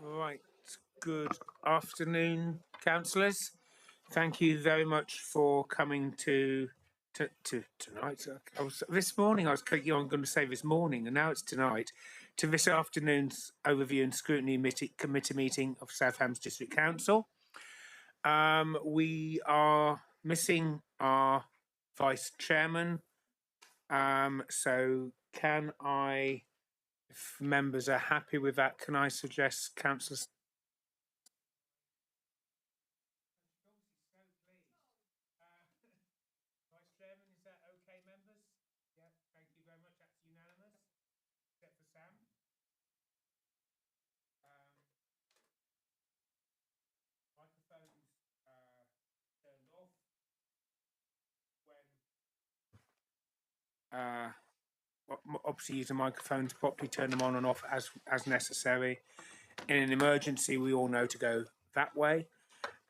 Right. Good afternoon, councillors. Thank you very much for coming to tonight. This morning I was clicking on going to say this morning, and now it's tonight, to this afternoon's overview and scrutiny committee meeting of Southampton District Council. We are missing our vice chairman. So can I, if members are happy with that, can I suggest Councillor Vice Chairman, is that okay, members? Yeah, thank you very much. That's unanimous, except for Sam. Microphones turned off when obviously use the microphones properly, turn them on and off as necessary. In an emergency, we all know to go that way.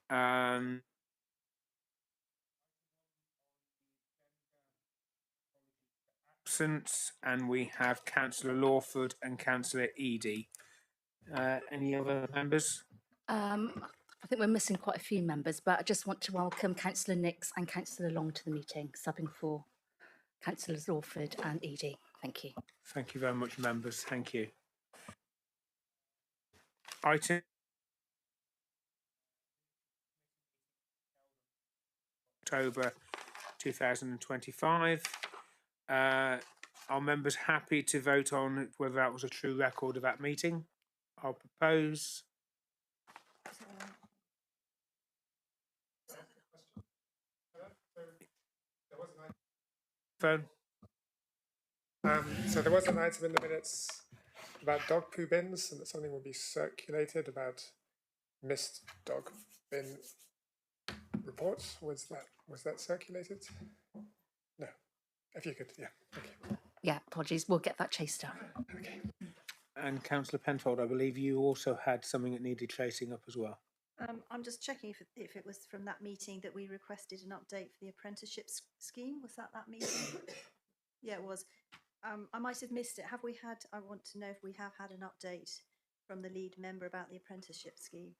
Absence, and we have Councillor Lawford and Councillor Eadie. Any other members? I think we're missing quite a few members, but I just want to welcome Councillor Nix and Councillor Long to the meeting, subbing for Councillors Lawford and Eadie. Thank you. Thank you very much, members. Thank you. Item October 2025. Are members happy to vote on whether that was a true record of that meeting? I'll propose. Phone. So there was an item in the minutes about dog poo bins, and that something will be circulated about missed dog bin reports. Was that circulated? No. If you could, yeah. Thank you. Yeah, apologies. We'll get that chased up. Okay. And Councillor Penfold, I believe you also had something that needed chasing up as well. I'm just checking if it was from that meeting that we requested an update for the apprenticeship scheme. Was that meeting? Yeah, it was. I might have missed it. Have we had, I want to know if we have had an update from the lead member about the apprenticeship scheme.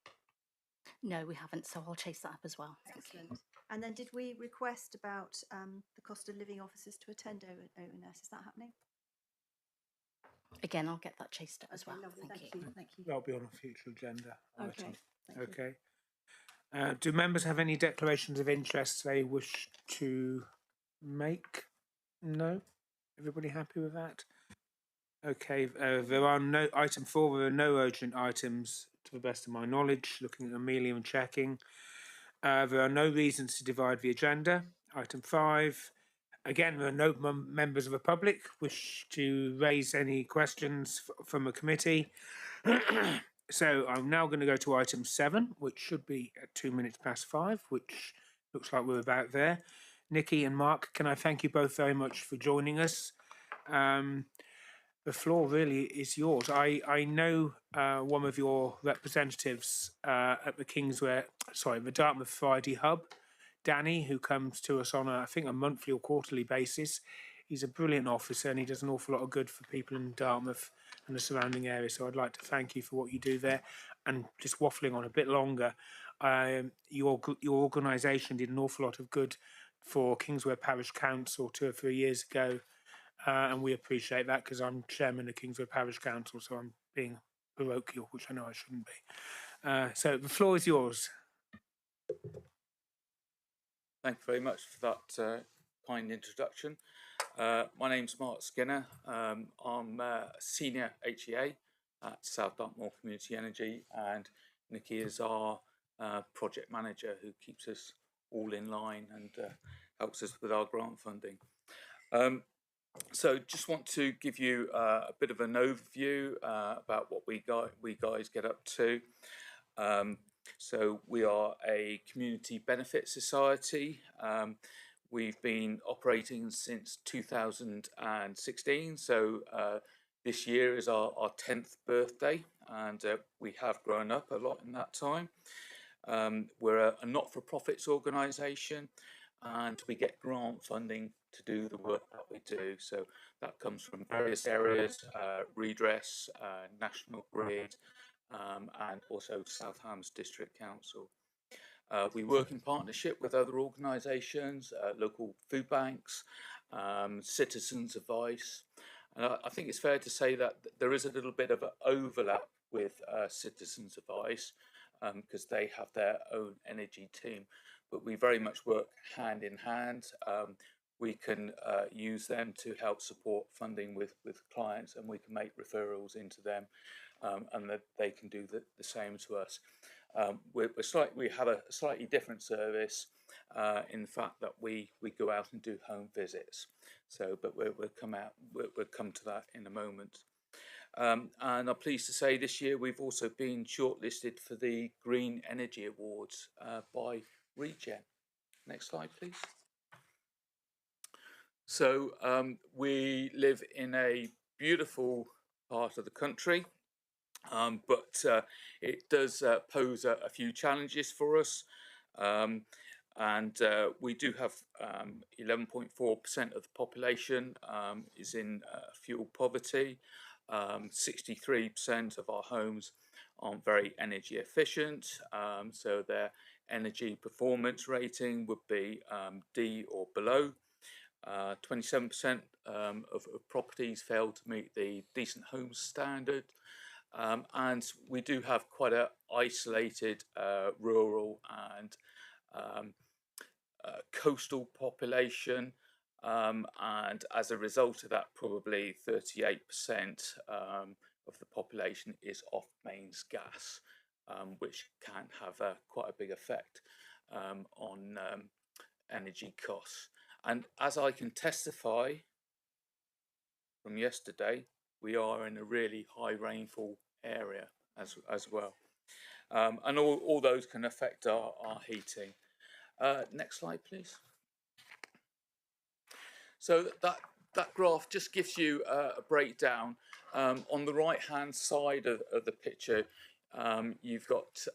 No, we haven't, so I'll chase that up as well. Excellent. And then did we request about the cost of living officers to attend ONS? Is that happening? Again, I'll get that chased up as well. Lovely. Thank you. Thank you. That'll be on a future agenda. Okay. Okay. Do members have any declarations of interest they wish to make? No? Everybody happy with that? Okay, there are no, item 4, there are no urgent items to the best of my knowledge, looking at Amelia and checking. There are no reasons to divide the agenda. Item 5, again, there are no members of the public wish to raise any questions from a committee. So I'm now going to go to item 7, which should be at 5:02, which looks like we're about there. Nikki and Mark, can I thank you both very much for joining us? The floor really is yours. I know one of your representatives at the Dartmouth Friday Hub, Danny, who comes to us on I think a monthly or quarterly basis. He's a brilliant officer and he does an awful lot of good for people in Dartmouth and the surrounding area. So I'd like to thank you for what you do there. And just waffling on a bit longer, your organisation did an awful lot of good for Kingsware Parish Council 2 or 3 years ago. And we appreciate that because I'm chairman of Kingsware Parish Council, so I'm being parochial, which I know I shouldn't be. So the floor is yours. Thank you very much for that kind introduction. My name's Mark Skinner. I'm a senior HEA at South Dartmoor Community Energy, and Nikki is our project manager who keeps us all in line and helps us with our grant funding. So just want to give you a bit of an overview about what we guys get up to. So we are a community benefit society. We've been operating since 2016. So this year is our 10th birthday, and we have grown up a lot in that time. We're a not-for-profits organisation, and we get grant funding to do the work that we do. So that comes from various areas, redress, national grid, and also South Hams District Council. We work in partnership with other organisations, local food banks, citizens' advice. And I think it's fair to say that there is a little bit of an overlap with citizens' advice because they have their own energy team, but we very much work hand in hand. We can use them to help support funding with clients, and we can make referrals into them, and that they can do the same to us. We have a slightly different service in the fact that we go out and do home visits. So, but we'll come to that in a moment. And I'm pleased to say this year we've also been shortlisted for the Green Energy Awards by Regen. Next slide, please. So we live in a beautiful part of the country, but it does pose a few challenges for us. And we do have 11.4% of the population is in fuel poverty. 63% of our homes aren't very energy efficient, so their energy performance rating would be D or below. 27% of properties fail to meet the decent homes standard, and we do have quite a isolated rural and coastal population, and as a result of that, probably 38% of the population is off mains gas, which can have quite a big effect on energy costs. And as I can testify from yesterday, we are in a really high rainfall area as well. And all those can affect our heating. Next slide, please. So that graph just gives you a breakdown. On the right-hand side of the picture, you've got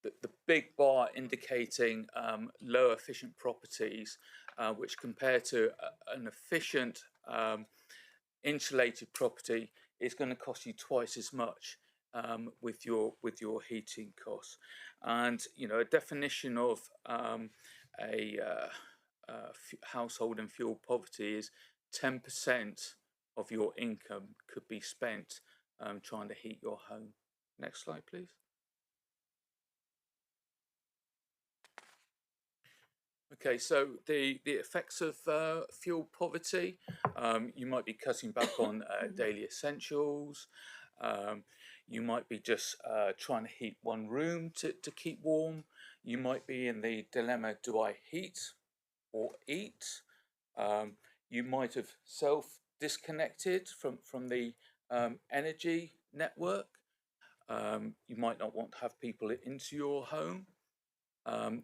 the big bar indicating low efficient properties, which compare to an efficient insulated property is going to cost you twice as much with your heating costs. And you know, a definition of a household and fuel poverty is 10% of your income could be spent trying to heat your home. Next slide, please. Okay, so the effects of fuel poverty, you might be cutting back on daily essentials. You might be just trying to heat one room to keep warm. You might be in the dilemma, do I heat or eat? You might have self-disconnected from the energy network. You might not want to have people into your home.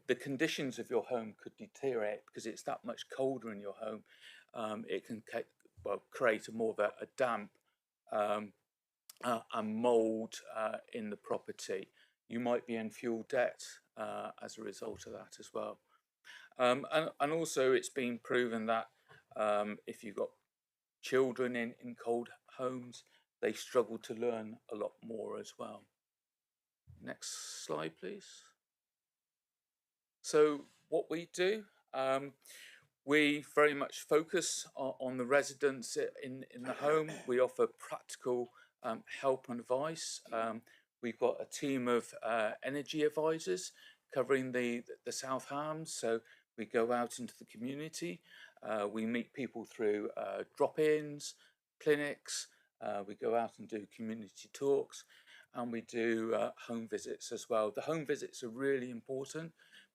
The conditions of your home could deteriorate because it's that much colder in your home. It can create more of a damp and mould in the property. You might be in fuel debt as a result of that as well. And also it's been proven that if you've got children in cold homes, they struggle to learn a lot more as well. Next slide, please. So what we do, we very much focus on the residents in the home. We offer practical help and advice. We've got a team of energy advisors covering the South Hams. So we go out into the community. We meet people through drop-ins, clinics. We go out and do community talks, and we do home visits as well. The home visits are really important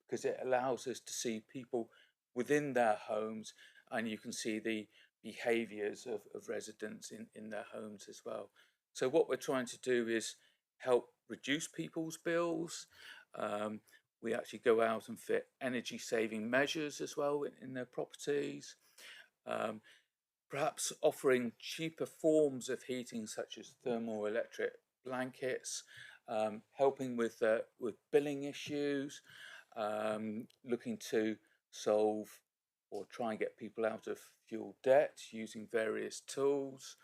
because it allows us to see people within their homes, and you can see the behaviours of residents in their homes as well. So what we're trying to do is help reduce people's bills. We actually go out and fit energy saving measures as well in their properties. Perhaps offering cheaper forms of heating such as thermoelectric blankets, helping with billing issues, looking to solve or try and get people out of fuel debt using various tools.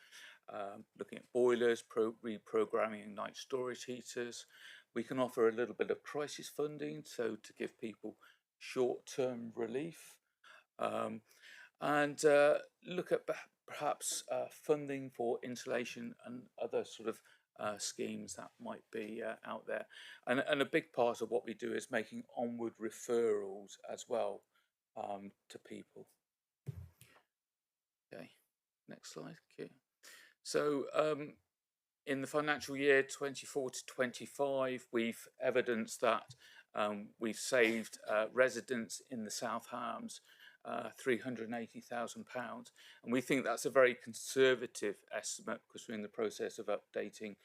looking at boilers, reprogramming night storage heaters. We can offer a little bit of crisis funding, so to give people short-term relief, and look at perhaps funding for insulation and other sort of schemes that might be out there. And a big part of what we do is making onward referrals as well to people. Okay, next slide. Okay. So in the financial year 24 to 25, we've evidenced that we've saved residents in the South Hams £380,000, and we think that's a very conservative estimate because we're in the process of updating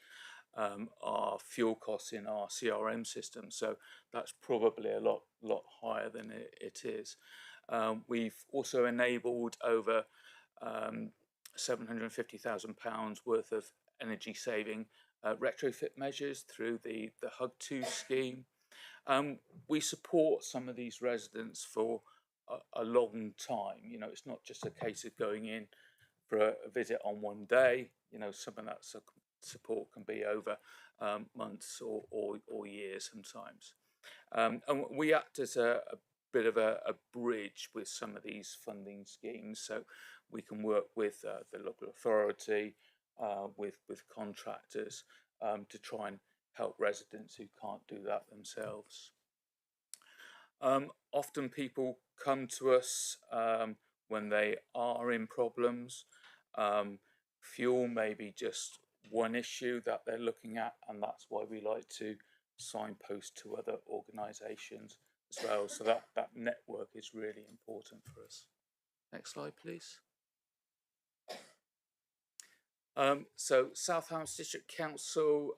our fuel costs in our CRM system, so that's probably a lot higher than it is. We've also enabled over £750,000 worth of energy saving retrofit measures through the Hug2 scheme. We support some of these residents for a long time. You know, it's not just a case of going in for a visit on one day. You know, some of that support can be over months or years sometimes. And we act as a bit of a bridge with some of these funding schemes, so we can work with the local authority, with contractors to try and help residents who can't do that themselves. Often people come to us when they are in problems. Fuel may be just one issue that they're looking at, and that's why we like to signpost to other organisations as well. So that network is really important for us. Next slide, please. So South Hams District Council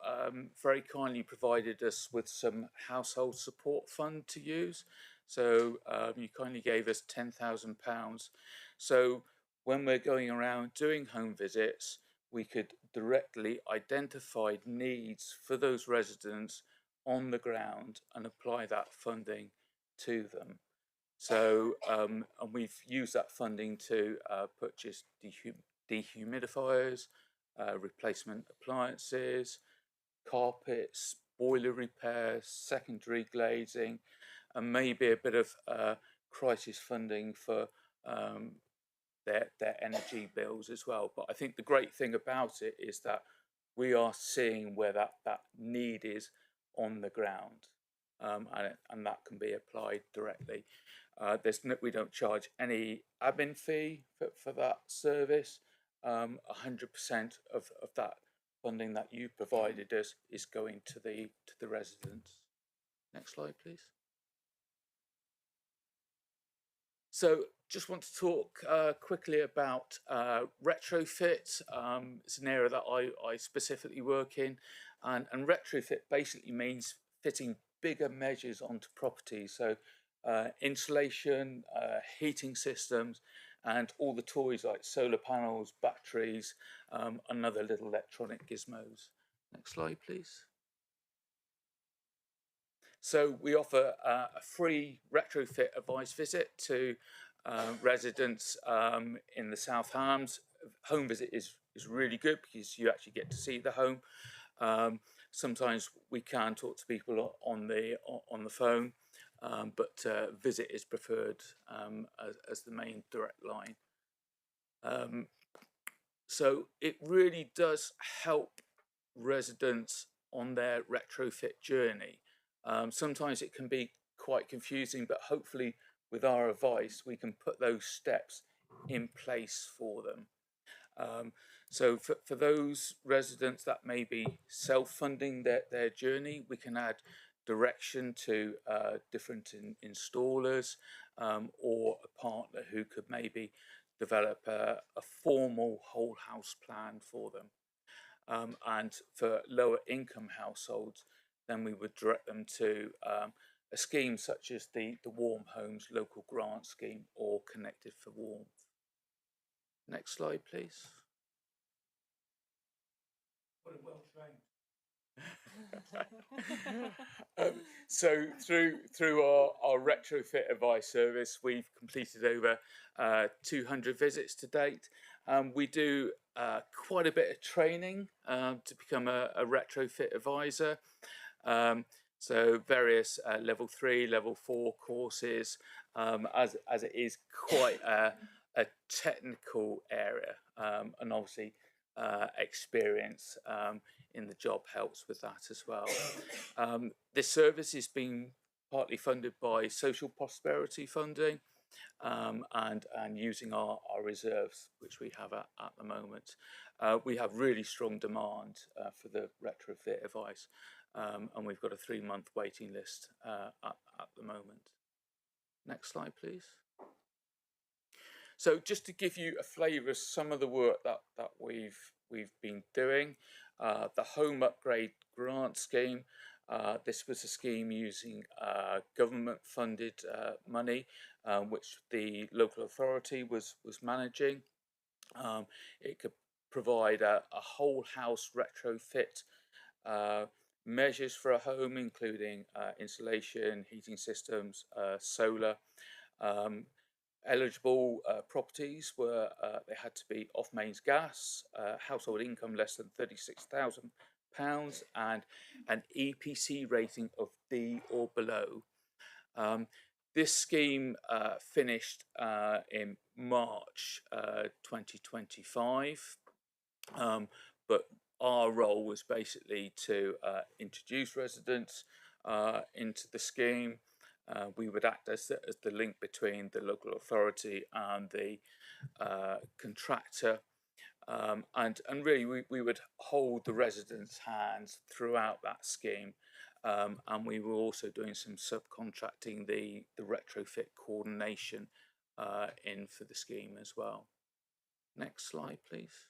very kindly provided us with some household support fund to use. So you kindly gave us £10,000. So when we're going around doing home visits, we could directly identify needs for those residents on the ground and apply that funding to them. So and we've used that funding to purchase dehumidifiers, replacement appliances, carpets, boiler repairs, secondary glazing, and maybe a bit of crisis funding for their energy bills as well. But I think the great thing about it is that we are seeing where that need is on the ground, and that can be applied directly. We don't charge any admin fee for that service. 100% of that funding that you provided us is going to the residents. Next slide, please. So just want to talk quickly about retrofit. It's an area that I specifically work in, and retrofit basically means fitting bigger measures onto properties. So insulation, heating systems, and all the toys like solar panels, batteries, and other little electronic gizmos. Next slide, please. So we offer a free retrofit advice visit to residents in the South Hams. Home visit is really good because you actually get to see the home. Sometimes we can talk to people on the phone, but visit is preferred as the main direct line. So it really does help residents on their retrofit journey. Sometimes it can be quite confusing, but hopefully with our advice we can put those steps in place for them. So for those residents that may be self-funding their journey, we can add direction to different installers, or a partner who could maybe develop a formal whole house plan for them. And for lower income households, then we would direct them to a scheme such as the Warm Homes Local Grant Scheme or Connected for Warmth. Next slide, please. What a well trained. So through our retrofit advice service, we've completed over 200 visits to date. We do quite a bit of training to become a retrofit advisor. So various level 3, level 4 courses, as it is quite a technical area, and obviously experience in the job helps with that as well. This service is being partly funded by social prosperity funding, and using our reserves, which we have at the moment. We have really strong demand for the retrofit advice, and we've got a 3-month waiting list at the moment. Next slide, please. So just to give you a flavour of some of the work that we've been doing, the Home Upgrade Grant Scheme. This was a scheme using government-funded money, which the local authority was managing. It could provide a whole house retrofit measures for a home, including insulation, heating systems, solar. Eligible properties were they had to be off mains gas, household income less than £36,000, and an EPC rating of D or below. This scheme finished in March 2025, but our role was basically to introduce residents into the scheme. We would act as the link between the local authority and the contractor, and really we would hold the residents' hands throughout that scheme, and we were also doing some subcontracting the retrofit coordination in for the scheme as well. Next slide, please.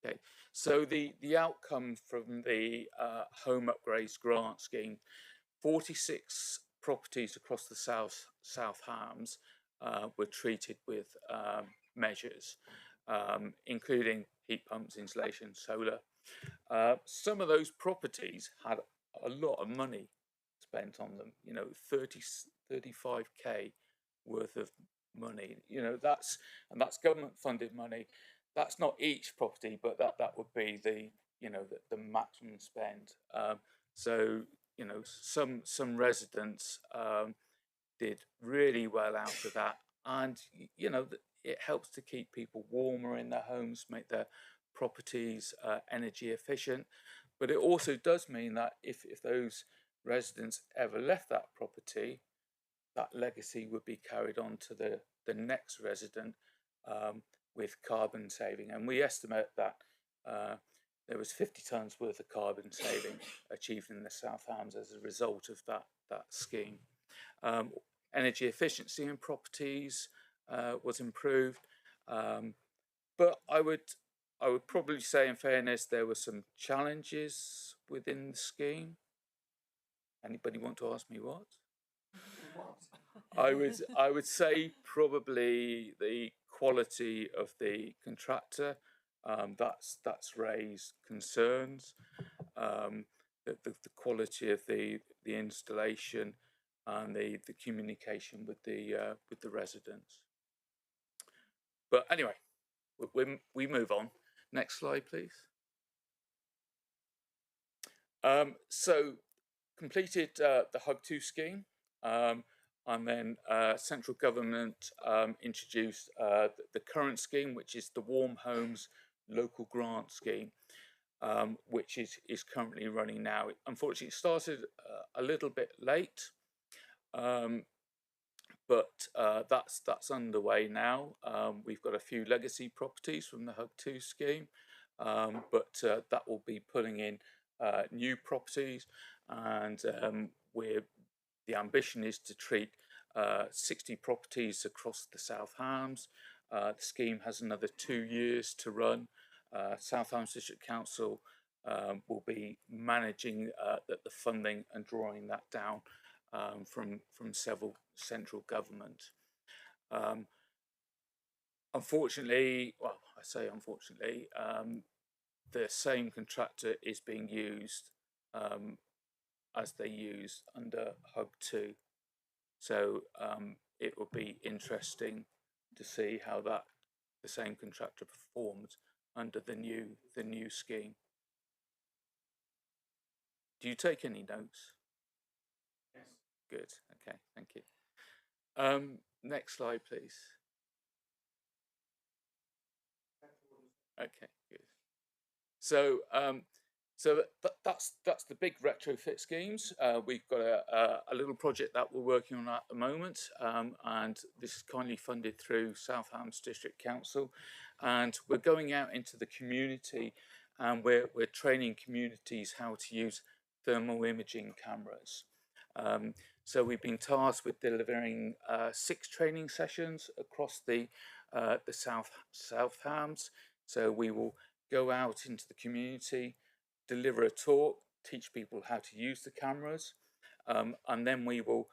Okay, so the outcome from the Home Upgrades Grant Scheme, 46 properties across the South Hams were treated with measures, including heat pumps, insulation, solar. Some of those properties had a lot of money spent on them, 35k worth of money. That's government funded money. That's not each property, but that would be the maximum spend. So some residents did really well out of that, and it helps to keep people warmer in their homes, make their properties energy efficient. But it also does mean that if those residents ever left that property, that legacy would be carried on to the next resident with carbon saving. And we estimate that there was 50 tonnes worth of carbon saving achieved in the South Hams as a result of that scheme. Energy efficiency in properties was improved, but I would probably say, in fairness, there were some challenges within the scheme. Anybody want to ask me what? I would say probably the quality of the contractor. That's raised concerns. The quality of the installation and the communication with the residents. But anyway, we move on. Next slide, please. So completed the Hub 2 scheme, and then central government introduced the current scheme, which is the Warm Homes Local Grant Scheme, which is currently running now. Unfortunately, it started a little bit late, but that's underway now. We've got a few legacy properties from the Hub 2 scheme, but that will be pulling in new properties, and the ambition is to treat 60 properties across the South Hams. The scheme has another 2 years to run. South Hams District Council will be managing the funding and drawing that down from several central government. Unfortunately, well, I say unfortunately, the same contractor is being used as they use under Hub 2. So it will be interesting to see how the same contractor performs under the new scheme. Do you take any notes? Yes. Good. Okay. Thank you. Next slide, please. Okay. Good. So that's the big retrofit schemes. We've got a little project that we're working on at the moment, and this is kindly funded through South Hams District Council, and we're going out into the community, and we're training communities how to use thermal imaging cameras. So we've been tasked with delivering 6 training sessions across the South Hams. So we will go out into the community, deliver a talk, teach people how to use the cameras, and then we will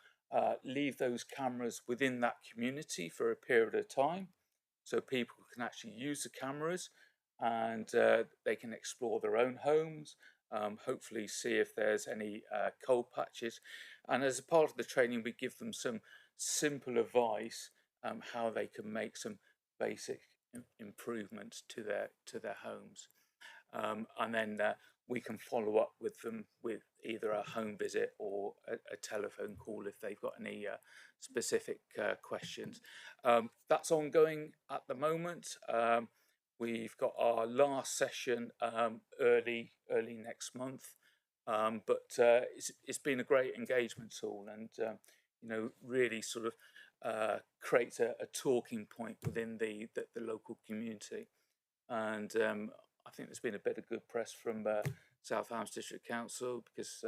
leave those cameras within that community for a period of time, so people can actually use the cameras, and they can explore their own homes, hopefully see if there's any cold patches, and as a part of the training we give them some simple advice how they can make some basic improvements to their homes, and then we can follow up with them with either a home visit or a telephone call if they've got any specific questions. That's ongoing at the moment. We've got our last session early next month, but it's been a great engagement tool, and really sort of creates a talking point within the local community, and I think there's been a bit of good press from South Hams District Council, because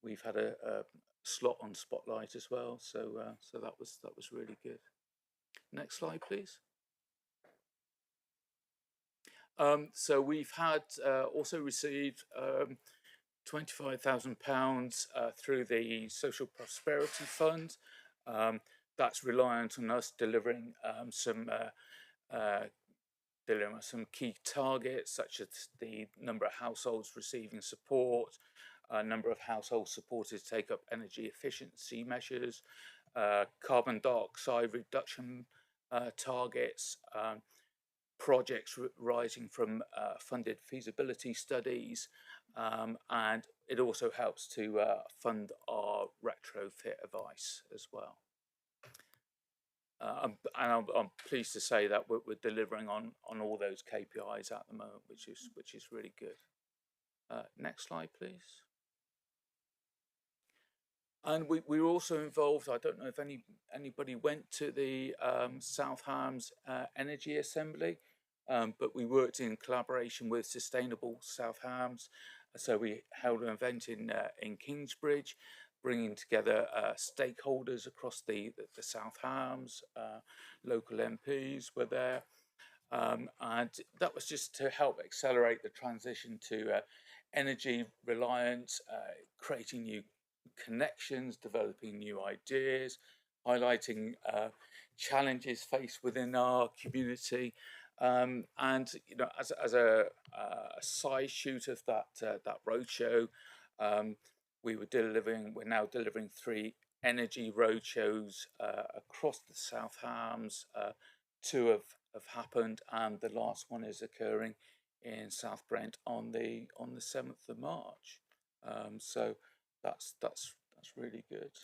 we've had a slot on Spotlight as well, so that was really good. Next slide, please. So we've had also received £25,000 through the Social Prosperity Fund. That's reliant on us delivering some key targets, such as the number of households receiving support, number of households supported to take up energy efficiency measures, carbon dioxide reduction targets, projects rising from funded feasibility studies, and it also helps to fund our retrofit advice as well. And I'm pleased to say that we're delivering on all those KPIs at the moment, which is really good. Next slide, please. And we were also involved. I don't know if anybody went to the South Hams Energy Assembly, but we worked in collaboration with Sustainable South Hams. So we held an event in Kingsbridge, bringing together stakeholders across the South Hams. Local MPs were there, and that was just to help accelerate the transition to energy reliance, creating new connections, developing new ideas, highlighting challenges faced within our community, and as a side shoot of that roadshow, we're now delivering 3 energy roadshows across the South Hams. 2 have happened, and the last one is occurring in South Brent on the 7th of March. So that's really good.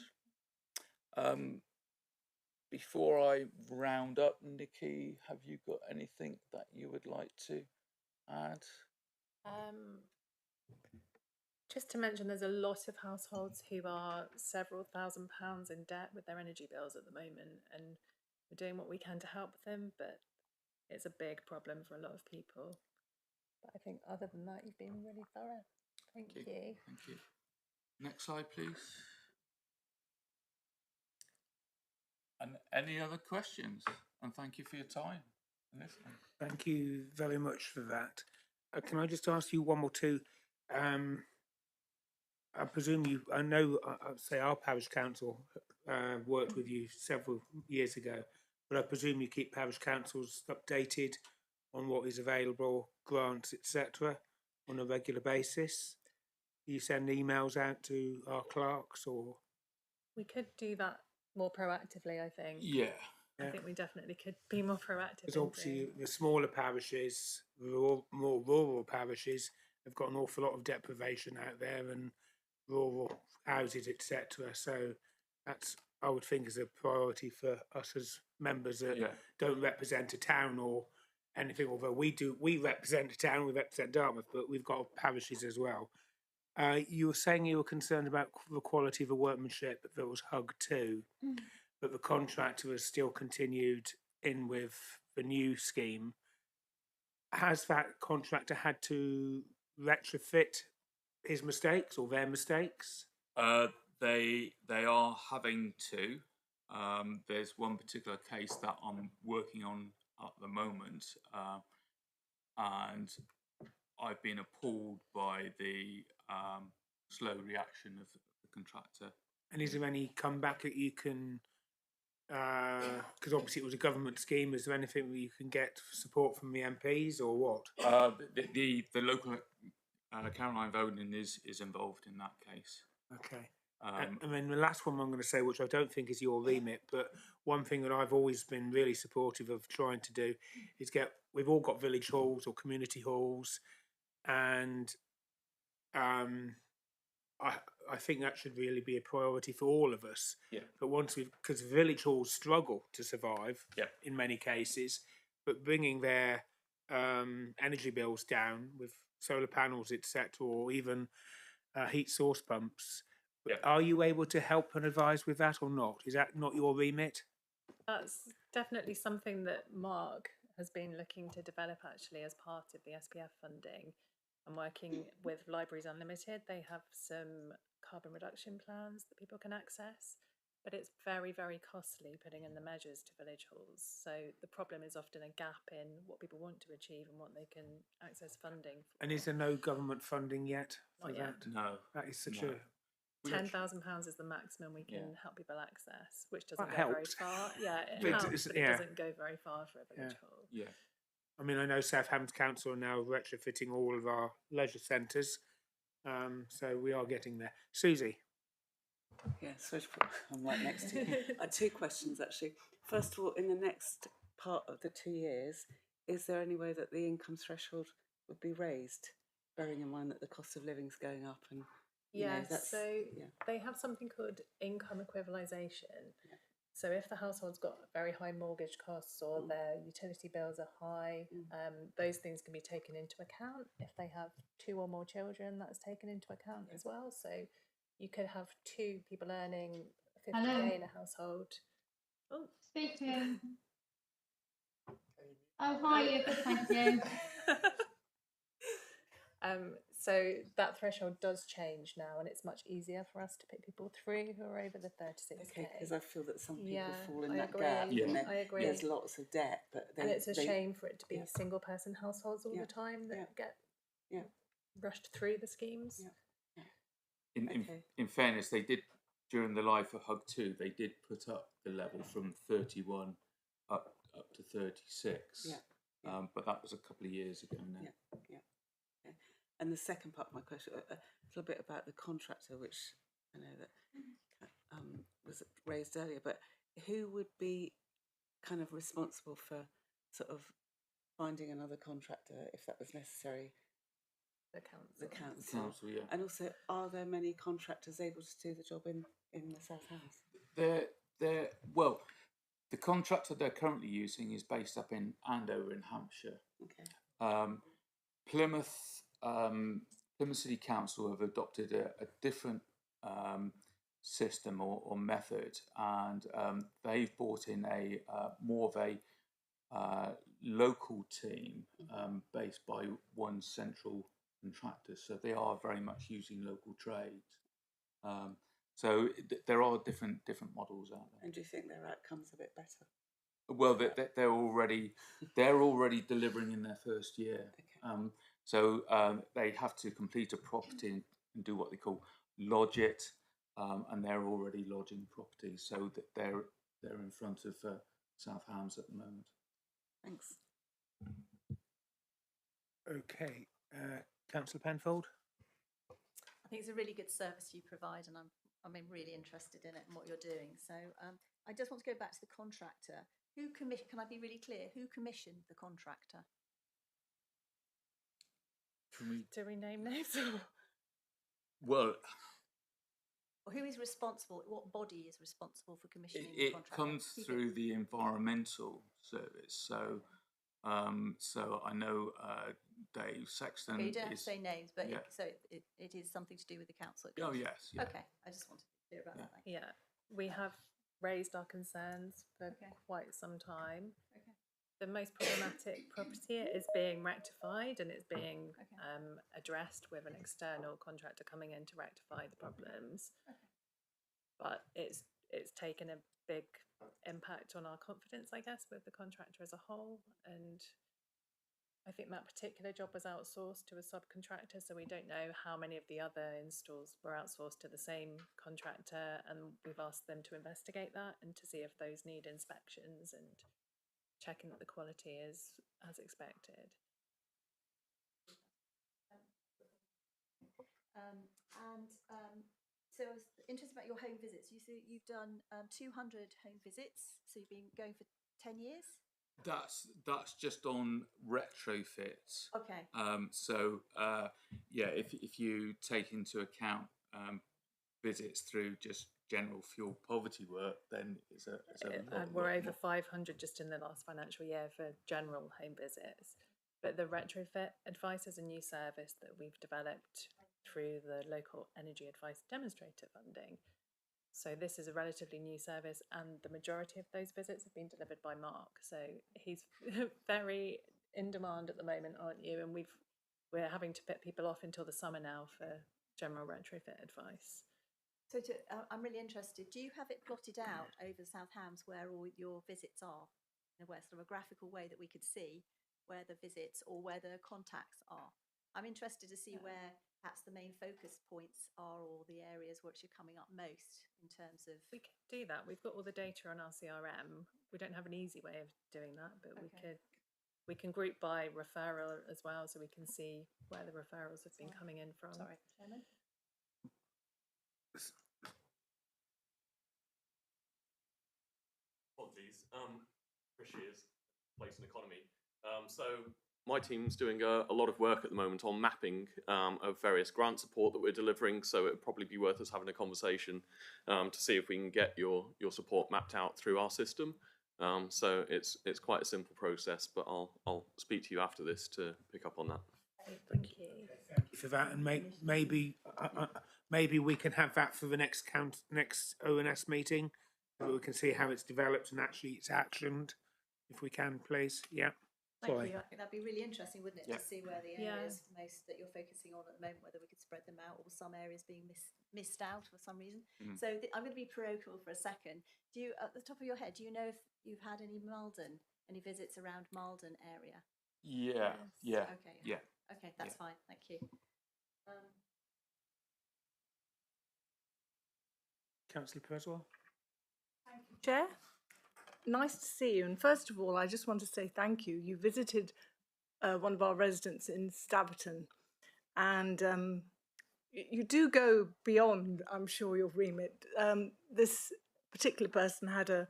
Before I round up, Nikki, have you got anything that you would like to add? Just to mention, there's a lot of households who are several £1,000s in debt with their energy bills at the moment, and we're doing what we can to help them, but it's a big problem for a lot of people. But I think other than that, you've been really thorough. Thank you. Thank you. Next slide, please. And any other questions? And thank you for your time and listening. Thank you very much for that. Can I just ask you one more too? I presume I know, say our parish council worked with you several years ago, but I presume you keep parish councils updated on what is available, grants, etc., on a regular basis? Do you send emails out to our clerks, or We could do that more proactively, I think. Yeah. I think we definitely could be more proactive. because obviously the smaller parishes, more rural parishes, have got an awful lot of deprivation out there and rural houses, etc. So that's, I would think, is a priority for us as members that Yeah. don't represent a town or anything. Although we represent a town, we represent Dartmouth, but we've got parishes as well. You were saying you were concerned about the quality of the workmanship that was Hug 2, but the contractor has still continued in with the new scheme. Has that contractor had to retrofit his mistakes or their mistakes? They are having to. There's one particular case that I'm working on at the moment, and I've been appalled by the slow reaction of the contractor. And is there any comeback that you can? Because obviously it was a government scheme. Is there anything that you can get support from the MPs or what? The local Caroline Voden is involved in that case. Okay. And then the last one I'm going to say, which I don't think is your remit, but one thing that I've always been really supportive of trying to do is we've all got village halls or community halls, and I think that should really be a priority for all of us. Yeah. But because village halls struggle to survive in many cases, but bringing their energy bills down with solar panels, etc., or even heat source pumps. Yeah. Are you able to help and advise with that or not? Is that not your remit? That's definitely something that Mark has been looking to develop actually as part of the SPF funding. And working with Libraries Unlimited, they have some carbon reduction plans that people can access, but it's very, very costly putting in the measures to village halls. So the problem is often a gap in what people want to achieve and what they can access funding for. And is there no government funding yet for Not yet. that? No. That is such No. a £10,000 is the maximum we can help people access, which doesn't That go very helps. far. Yeah, it But helps, but it doesn't go very far for a village hall. Yeah. I mean, I know Southampton Council are now retrofitting all of our leisure centres, so we are getting there. Susie. Yeah, sorry to put, I'm right next to you. Two questions actually. First of all, in the next part of the 2 years, is there any way that the income threshold would be raised, bearing in mind that the cost of living is going up and Yes, so they have something called income equalization. Yeah. So if the household's got very high mortgage costs or their utility bills are high, those things can be taken into account. If they have 2 or more children, that's taken into account as well. So you could have 2 people earning 50k in a household. Oh, Speaking. Oh, hi, yeah, good, thank you. So that threshold does change now, and it's much easier for us to pick people through who are over the 36k. Okay, because I feel that some people fall in I that agree. gap. Yeah. And I agree. There's lots of debt, but and it's a shame for it to be single person households all Yeah. the time that get Yeah. rushed through the schemes. Yeah. In fairness, they did, during the life of Hug 2, they did put up the level from 31 up to 36. Yeah. But that was a couple of years ago now. Yeah. Okay. And the second part of my question, a little bit about the contractor, which I know that was raised earlier, but who would be kind of responsible for sort of finding another contractor if that was necessary? The council. The council. The council, yeah. And also, are there many contractors able to do the job in the South House? Well, the contractor they're currently using is based up in Andover in Hampshire. Okay. Plymouth City Council have adopted a different system or method, and they've brought in a more of a local team based by one central contractor. So they are very much using local trades. So there are different models out there. And do you think their outcome's a bit better? Well, they're already delivering in their first year. Okay. So they have to complete a property and do what they call lodge it, and they're already lodging properties. So that they're in front of South Hams at the moment. Thanks. Okay, Councillor Penfold. I think it's a really good service you provide, and I'm really interested in it and what you're doing. So I just want to go back to the contractor. Can I be really clear? Who commissioned the contractor? Do we name names? Well, Or who is responsible? What body is responsible for commissioning the it contractor? comes through the environmental service. So, so I know Dave Sexton. Okay, you don't have to say names, but yeah. it is something to do with the council. Oh yes. Yeah. Okay, I just wanted to be clear about that. Thank you. Yeah, we have raised our concerns for Okay. quite some time. Okay. The most problematic property is being rectified, and it's being Okay. addressed with an external contractor coming in to rectify the problems. Okay. But it's taken a big impact on our confidence, I guess, with the contractor as a whole. And I think that particular job was outsourced to a subcontractor, so we don't know how many of the other installs were outsourced to the same contractor, and we've asked them to investigate that and to see if those need inspections and checking that the quality is as expected. So I was interested about your home visits. You say you've done 200 home visits, so you've been going for 10 years? That's just on retrofits. Okay. So yeah, if you take into account visits through just general fuel poverty work, then it's a lot. We're over 500 just in the last financial year for general home visits. But the retrofit advice is a new service that we've developed through the local energy advice demonstrator funding. So this is a relatively new service, and the majority of those visits have been delivered by Mark. So he's very in demand at the moment, aren't you? And we're having to put people off until the summer now for general retrofit advice. So I'm really interested. Do you have it plotted out over South Hams where all your visits are, in a way, sort of a graphical way that we could see where the visits or where the contacts are? I'm interested to see where perhaps the main focus points are, or the areas which are coming up most in terms of. We could do that. We've got all the data on our CRM. We don't have an easy way of doing that, but we can group by referral as well, so we can see where the referrals have been coming in from. Sorry, Chairman. Apologies. Rishi is place and economy. So my team's doing a lot of work at the moment on mapping of various grant support that we're delivering. So it would probably be worth us having a conversation to see if we can get your support mapped out through our system. So it's quite a simple process, but I'll speak to you after this to pick up on that. Thank you. Thank you for that, and maybe we can have that for the next ONS meeting, so we can see how it's developed and actually it's actioned, if we can, please. Yeah. Thank you. I think that'd be really interesting, wouldn't it, Yeah. to see where the areas most that you're focusing on at the moment, whether we could spread them out or some areas being missed out for some reason. So I'm going to be parochial for a second. Do you, at the top of your head, do you know if you've had any visits around Malden area? Yeah. Yeah. Okay. Yeah. Okay, that's fine. Thank you. Councillor Creswell. Thank you, Chair. Nice to see you. And first of all, I just want to say thank you. You visited one of our residents in Staverton, and you do go beyond, I'm sure, your remit. This particular person had a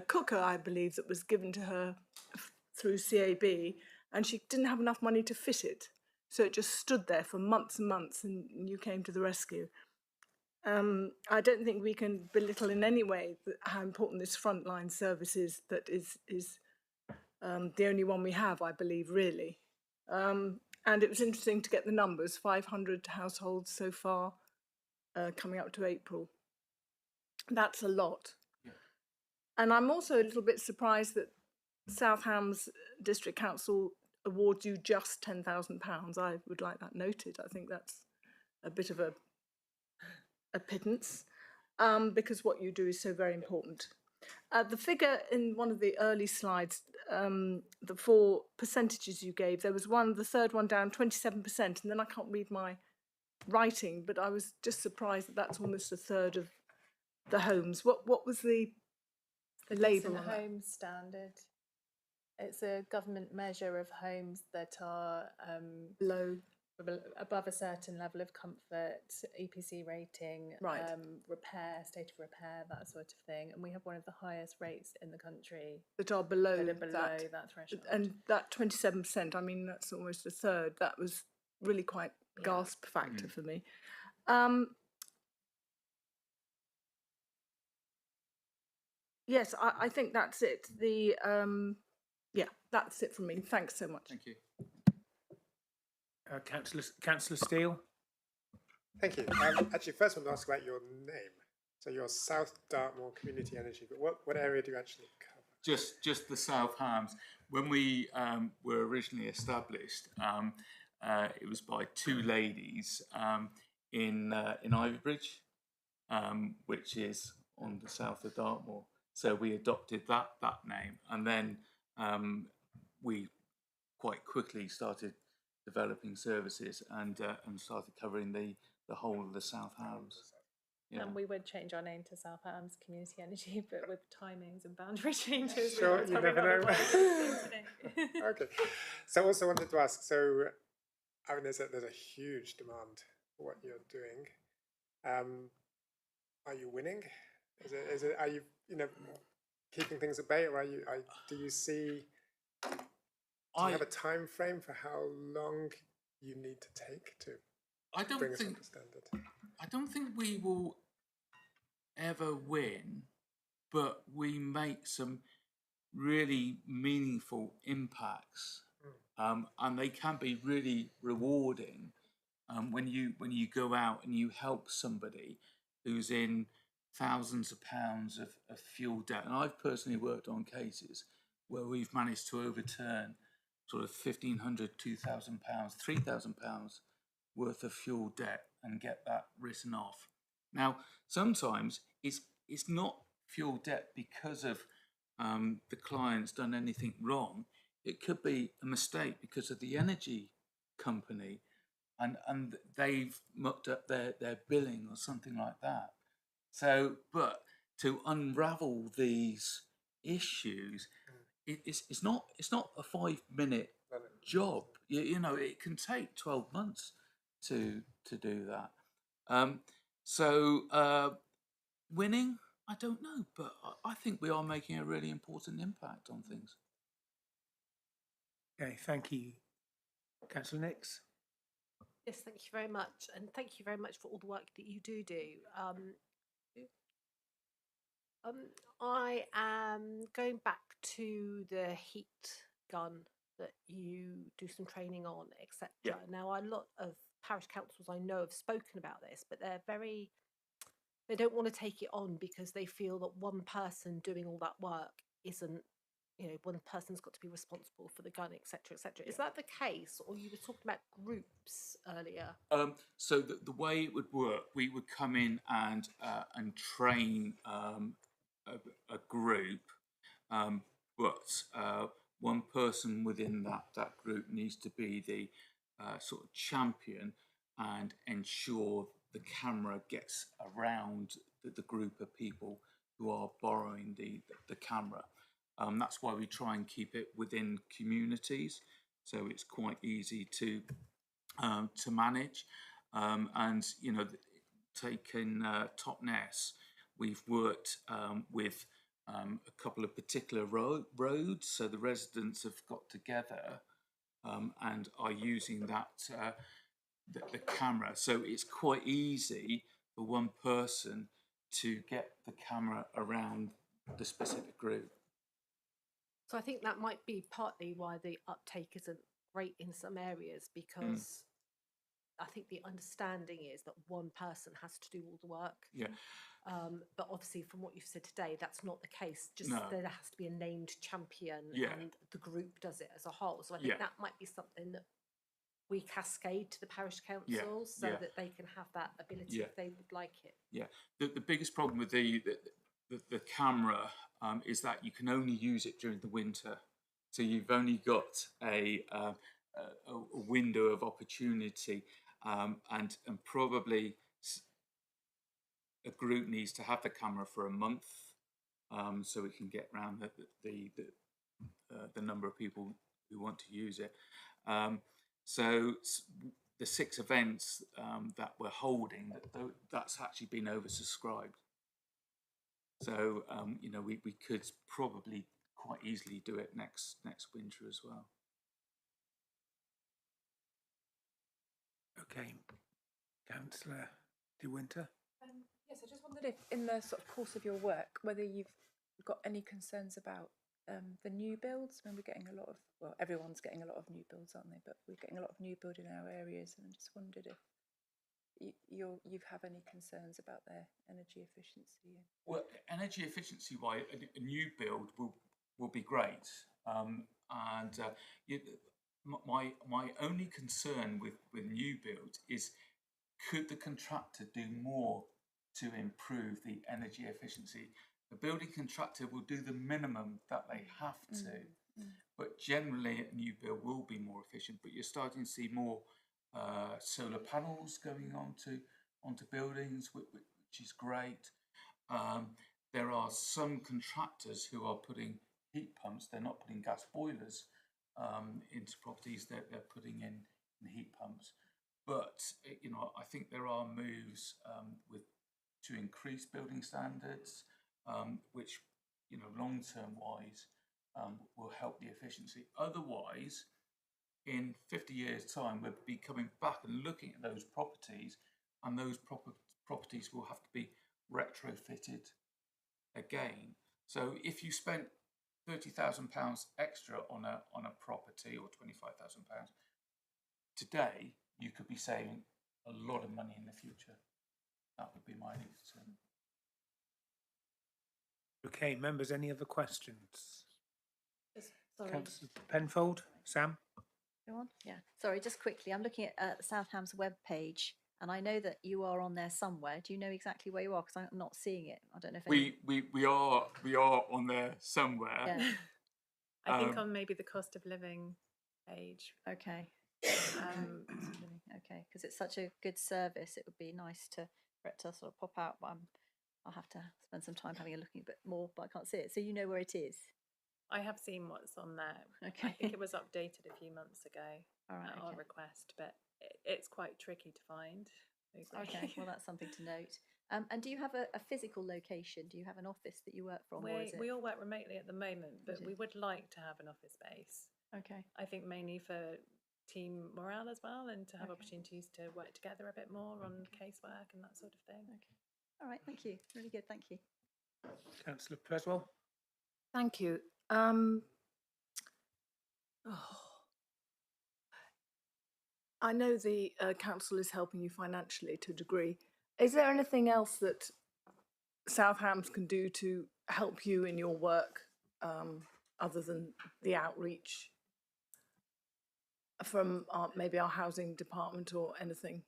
cooker, I believe, that was given to her through CAB, and she didn't have enough money to fit it. So it just stood there for months and months, and you came to the rescue. I don't think we can belittle in any way how important this frontline service is. That is the only one we have, I believe, really. And it was interesting to get the numbers, 500 households so far, coming up to April. That's a lot. Yeah. And I'm also a little bit surprised that South Hams District Council awards you just £10,000. I would like that noted. I think that's a bit of a pittance, because what you do is so very important. The figure in one of the early slides, the 4 percentages you gave, there was the third one down, 27%, and then I can't read my writing, but I was just surprised that that's almost a third of the homes. What was the label on that? Home standard. It's a government measure of homes that are Low. above a certain level of comfort, EPC rating, Right. repair, state of repair, that sort of thing. And we have one of the highest rates in the country That are below, that are below that threshold. And that 27%, I mean, that's almost a third. That was really quite gasp factor for me. Yes, I think that's it. Yeah, that's it from me. Thanks so much. Thank you. Councillor Steele. Thank you. Actually, first I want to ask about your name. So you're South Dartmoor Community Energy, but what area do you actually cover? Just the South Hams. When we were originally established, it was by two ladies in Ivybridge, which is on the south of Dartmoor. So we adopted that name, and then we quite quickly started developing services and started covering the whole of the South Hams. Yeah. And we would change our name to South Hams Community Energy, but with timings and boundary changes. Sure, that's you probably never not know. the thing to do. Okay. So I also wanted to ask, so I mean, there's a huge demand for what you're doing. Are you winning? Are you keeping things at bay, or do you see? Do you have a time frame for how long you need to take to bring us up to standard? I don't think we will ever win, but we make some really meaningful impacts, and they can be really rewarding when you go out and you help somebody who's in thousands of pounds of fuel debt. And I've personally worked on cases where we've managed to overturn sort of £1,500, £2,000, £3,000 worth of fuel debt and get that written off. Now, sometimes it's not fuel debt because of the client's done anything wrong. It could be a mistake because of the energy company, and they've mucked up their billing or something like that. So, but to unravel these issues, it's not a 5-minute job. You know, it can take 12 months to do that. Winning, I don't know, but I think we are making a really important impact on things. Okay, thank you. Councillor Nix. Yes, thank you very much, and thank you very much for all the work that you do. I am going back to the heat gun that you do some training on, etc. Yeah. Now, a lot of parish councils I know have spoken about this, but they don't want to take it on because they feel that one person doing all that work isn't, one person's got to be responsible for the gun, etc., etc. Is that the case, or you were talking about groups earlier? So the way it would work, we would come in and train a group, but one person within that group needs to be the sort of champion and ensure the camera gets around the group of people who are borrowing the camera. That's why we try and keep it within communities, so it's quite easy to manage. And taking Totnes, we've worked with a couple of particular roads, so the residents have got together and are using that the camera. So it's quite easy for one person to get the camera around the specific group. So I think that might be partly why the uptake isn't great in some areas, because I think the understanding is that one person has to do all the work. Yeah. But obviously, from what you've said today, that's not the case. Just No. there has to be a named champion, Yeah. and the group does it as a whole. So I think that might be something that we cascade to the parish councils so that they can have that ability if they would like it. Yeah. The biggest problem with the camera is that you can only use it during the winter. So you've only got a window of opportunity, and probably a group needs to have the camera for a month, so we can get around the number of people who want to use it. So the 6 events that we're holding, that's actually been oversubscribed. So you know, we could probably quite easily do it next winter as well. Okay, Councillor De Winter. Yes, I just wondered if, in the sort of course of your work, whether you've got any concerns about the new builds. When we're getting a lot of, well, everyone's getting a lot of new builds, aren't they? But we're getting a lot of new build in our areas, and I just wondered if you have any concerns about their energy efficiency. Well, energy efficiency wise, a new build will be great, my only concern with new builds is, could the contractor do more to improve the energy efficiency? The building contractor will do the minimum that they have to, but generally a new build will be more efficient. But you're starting to see more solar panels going onto buildings, which is great. There are some contractors who are putting heat pumps. They're not putting gas boilers into properties. They're putting in heat pumps. But you know, I think there are moves to increase building standards, which, you know, long-term wise will help the efficiency. Otherwise, in 50 years' time, we'll be coming back and looking at those properties, and those properties will have to be retrofitted again. So if you spent £30,000 extra on a property, or £25,000 today, you could be saving a lot of money in the future. That would be my concern. Okay, members, any other questions? Sorry. Councillor Penfold, Sam? Go on. Yeah. Sorry, just quickly. I'm looking at Southam's web page, and I know that you are on there somewhere. Do you know exactly where you are? Because I'm not seeing it. I don't know if we are on there somewhere. Yeah. I think on maybe the cost of living page. Okay. Okay, because it's such a good service. It would be nice for it to sort of pop out. But I'll have to spend some time having a looking a bit more, but I can't see it. So you know where it is. I have seen what's on there. Okay. I think it was updated a few months ago All right, at our okay. request, but it's quite tricky to find. Okay, well, that's something to note. And do you have a physical location? Do you have an office that you work from? Or is it... We all work remotely at the moment, but do. we would like to have an office space. Okay. I think mainly for team morale as well, and to have Okay. opportunities to work together a bit more on casework and that sort of thing. Okay. All right, thank you. Really good, thank you. Councillor Preswell? Thank you. I know the council is helping you financially to a degree. Is there anything else that Southams can do to help you in your work, other than the outreach from maybe our housing department or anything?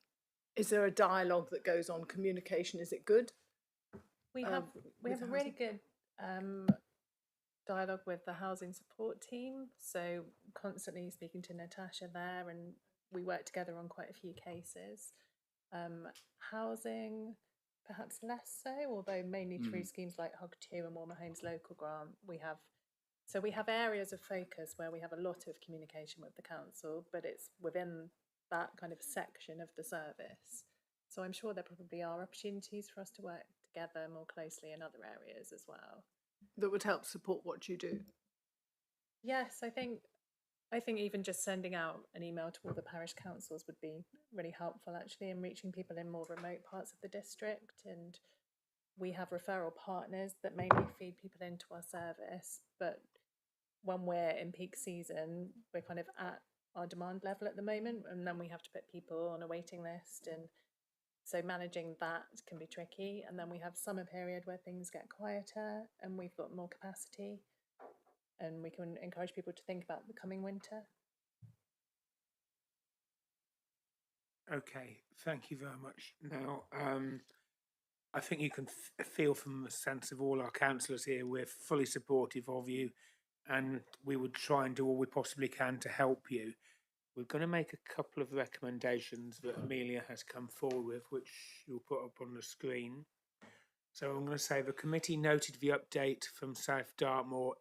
Is there a dialogue that goes on? Communication, is it good? We have a really good dialogue with the housing support team, so constantly speaking to Natasha there, and we work together on quite a few cases. Housing, perhaps less so, although mainly through schemes like Hug2 and Warmer Homes Local Grant. We have areas of focus where we have a lot of communication with the council, but it's within that kind of section of the service. So I'm sure there probably are opportunities for us to work together more closely in other areas as well. That would help support what you do? Yes, I think even just sending out an email to all the parish councils would be really helpful, actually, in reaching people in more remote parts of the district. And we have referral partners that mainly feed people into our service, but when we're in peak season, we're kind of at our demand level at the moment, and then we have to put people on a waiting list, and so managing that can be tricky. And then we have summer period where things get quieter and we've got more capacity, and we can encourage people to think about the coming winter. Okay, thank you very much. Now, I think you can feel from the sense of all our councillors here, we're fully supportive of you, and we would try and do all we possibly can to help you. We're going to make a couple of recommendations that Amelia has come forward with, which you'll put up on the screen. So I'm going to say the committee noted the update from South Dartmoor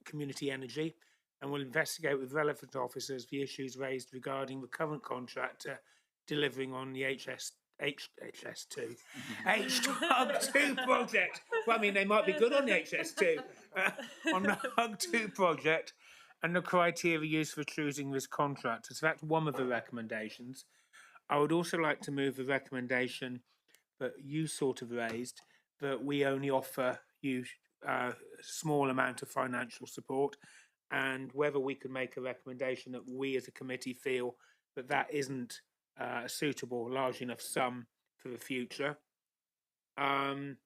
Community Energy and will investigate with relevant officers the issues raised regarding the current contractor delivering on the HS2 Hug2 project. Well, I mean, they might be good on the HS2 on the Hug2 project, and the criteria used for choosing this contractor. So that's one of the recommendations. I would also like to move the recommendation that you sort of raised, that we only offer you a small amount of financial support, and whether we could make a recommendation that we as a committee feel that that isn't a suitable, large enough sum for the future. And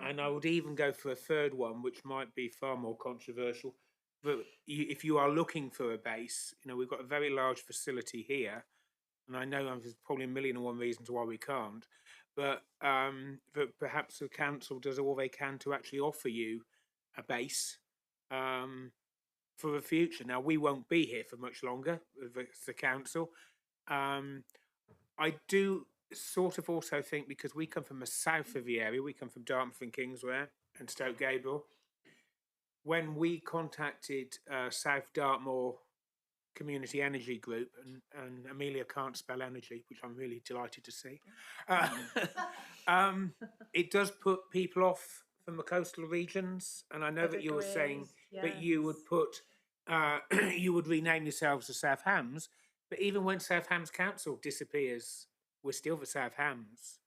I would even go for a third one, which might be far more controversial. But if you are looking for a base, you know, we've got a very large facility here, and I know there's probably a million and one reasons why we can't, but perhaps the council does all they can to actually offer you a base for the future. Now, we won't be here for much longer as the council. I do sort of also think, because we come from the south of the area, we come from Dartmouth and Kingsware and Stoke Gabriel. When we contacted South Dartmoor Community Energy Group, and Amelia can't spell energy, which I'm really delighted to see, it does put people off from the coastal regions. And I know that you were saying that you would put, you would rename yourselves the South Hams, but even when South Hams Council disappears, we're still the South Hams.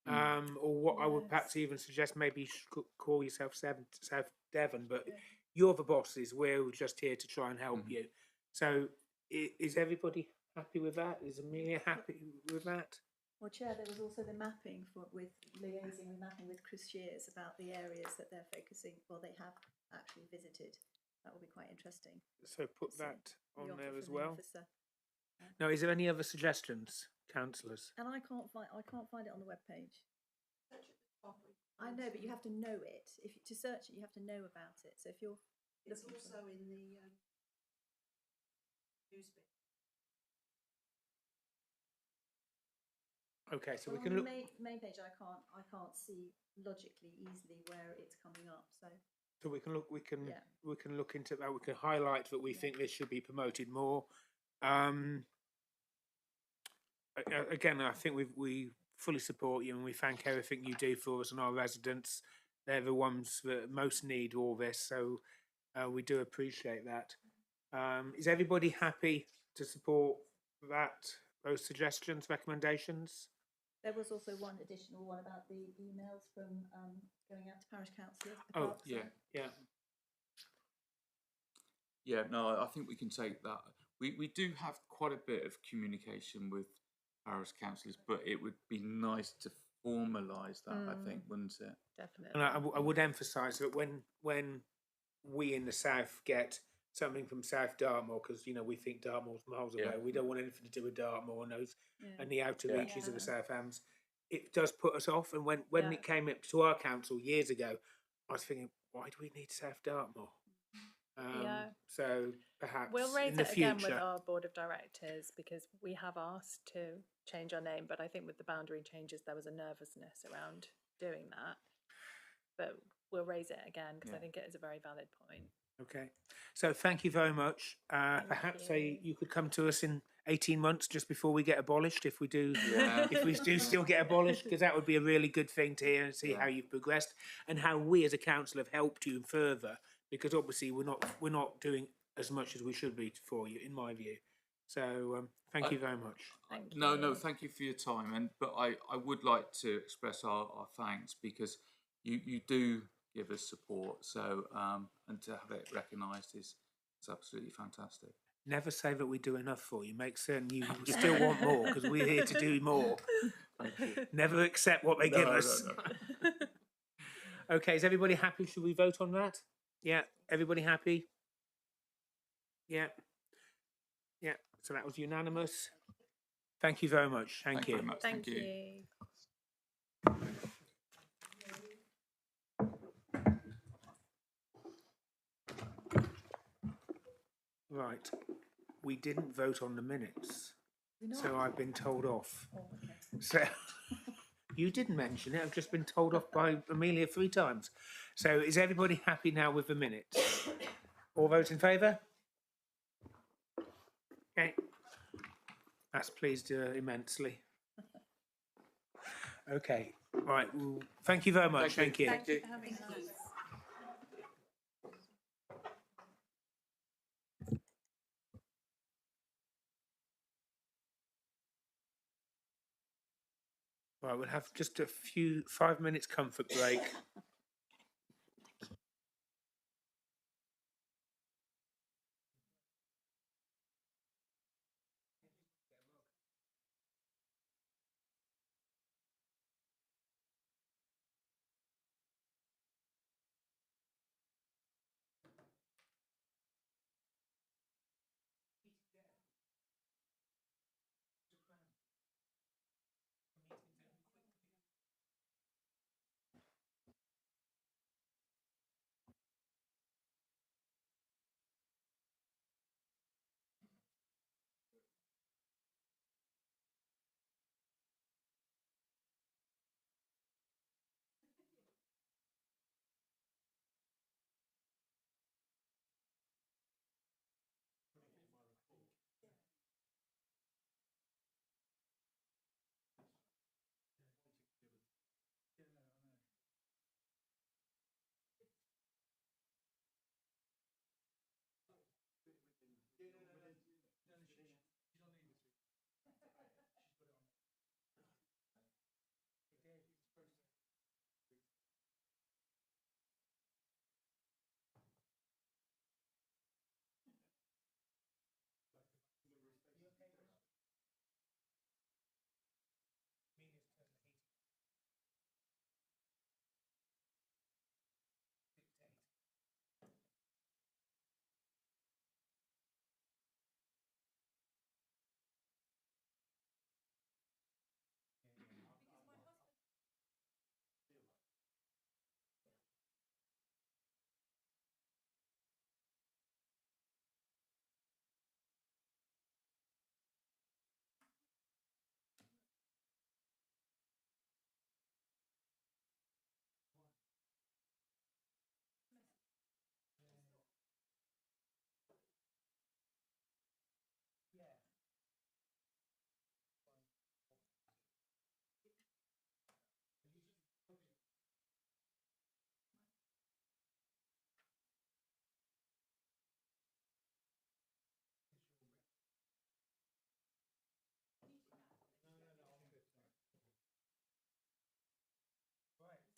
Or what I would perhaps even suggest, maybe you should call yourself South Devon, but you're the bosses. We're just here to try and help you. So is everybody happy with that? Is Amelia happy with that? Well, Chair, there was also the mapping with liaising with mapping with Chris Shears about the areas that they're focusing, well, they have actually visited. That will be quite interesting. So put that on there as The well. officer. Now, is there any other suggestions, councillors? And I can't find it on the webpage. I know, but you have to know it. If to search it, you have to know about it. So if you're, it's also in the news bit. Okay, so well, we can look. Main page. I can't see logically easily where it's coming up. So we can look. We can look into that. We can highlight that we think this should be promoted more. Again, I think we fully support you, and we thank everything you do for us and our residents. They're the ones that most need all this, so we do appreciate that. Is everybody happy to support those suggestions, recommendations? There was also one additional one about the emails from going out to parish councillors. Oh, yeah. No, I think we can take that. We do have quite a bit of communication with parish councillors, but it would be nice to formalise that. I think, wouldn't it? Definitely. And I would emphasise that when we in the south get something from South Dartmoor, because we think Dartmoor's miles away. We don't want anything to do with Dartmoor and those and the outer reaches of the South Hams. It does put us off. And when it came up to our council years ago, I was thinking, why do we need South Dartmoor? So perhaps we'll raise in the it future. again with our board of directors, because we have asked to change our name, but I think with the boundary changes there was a nervousness around doing that. But we'll raise it again because I think it is a very valid point. Okay, so thank you very much. Perhaps you could come to us in 18 months, just before we get abolished, if we do, if we do still get abolished, because that would be a really good thing to hear and see how you've progressed and how we as a council have helped you further. Because obviously we're not doing as much as we should be for you, in my view. So thank you very much. No, thank you for your time. But I would like to express our thanks, because you do give us support. So and to have it recognised is absolutely fantastic. Never say that we do enough for you. Make certain you still want more, because we're here to do more. Never accept what they give us. No. Okay, is everybody happy? Should we vote on that? Yeah, everybody happy? Yeah. So that was unanimous. Thank you very much. Thank you. Very much. Thank you. Right, we didn't vote on the minutes, so I've been told off. Oh, okay. So you didn't mention it. I've just been told off by Amelia 3 times. So is everybody happy now with the minutes? All vote in favour? Okay. That's pleased immensely. Okay, right. Well, thank you very much. Thank you. Thank you. For having us. Right, we'll have just a 5 minutes comfort break.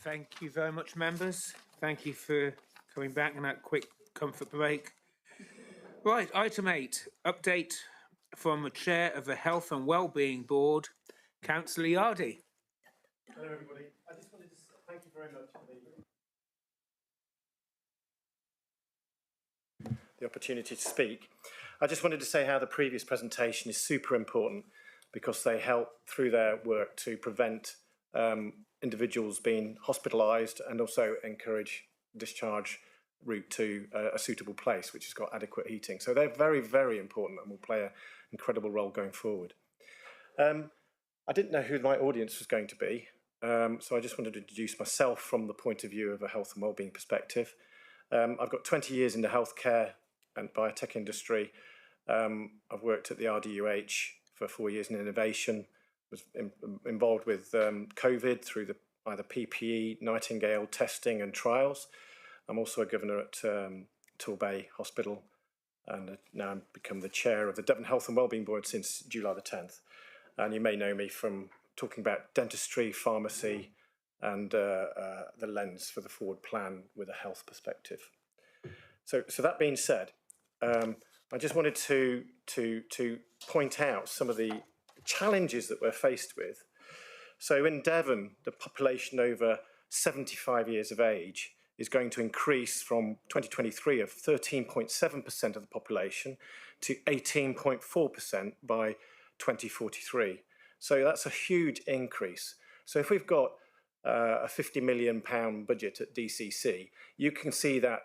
Thank you very much, members. Thank you for coming back in that quick comfort break. Right, item 8, update from the Chair of the Health and Wellbeing Board, Councillor Yardy. Hello everybody. I just wanted to thank you very much for the opportunity to speak. I just wanted to say how the previous presentation is super important because they help through their work to prevent individuals being hospitalised and also encourage discharge route to a suitable place which has got adequate heating. So they're very, very important and will play an incredible role going forward. I didn't know who my audience was going to be, so I just wanted to introduce myself from the point of view of a health and wellbeing perspective. I've got 20 years in the healthcare and biotech industry. I've worked at the RDUH for 4 years in innovation, was involved with COVID through either PPE, Nightingale testing and trials. I'm also a governor at Torbay Hospital, and now I've become the chair of the Devon Health and Wellbeing Board since July the 10th. And you may know me from talking about dentistry, pharmacy, and the lens for the forward plan with a health perspective. So that being said, I just wanted to point out some of the challenges that we're faced with. So in Devon, the population over 75 years of age is going to increase from 2023 of 13.7% of the population to 18.4% by 2043. So that's a huge increase. So if we've got a £50 million budget at DCC, you can see that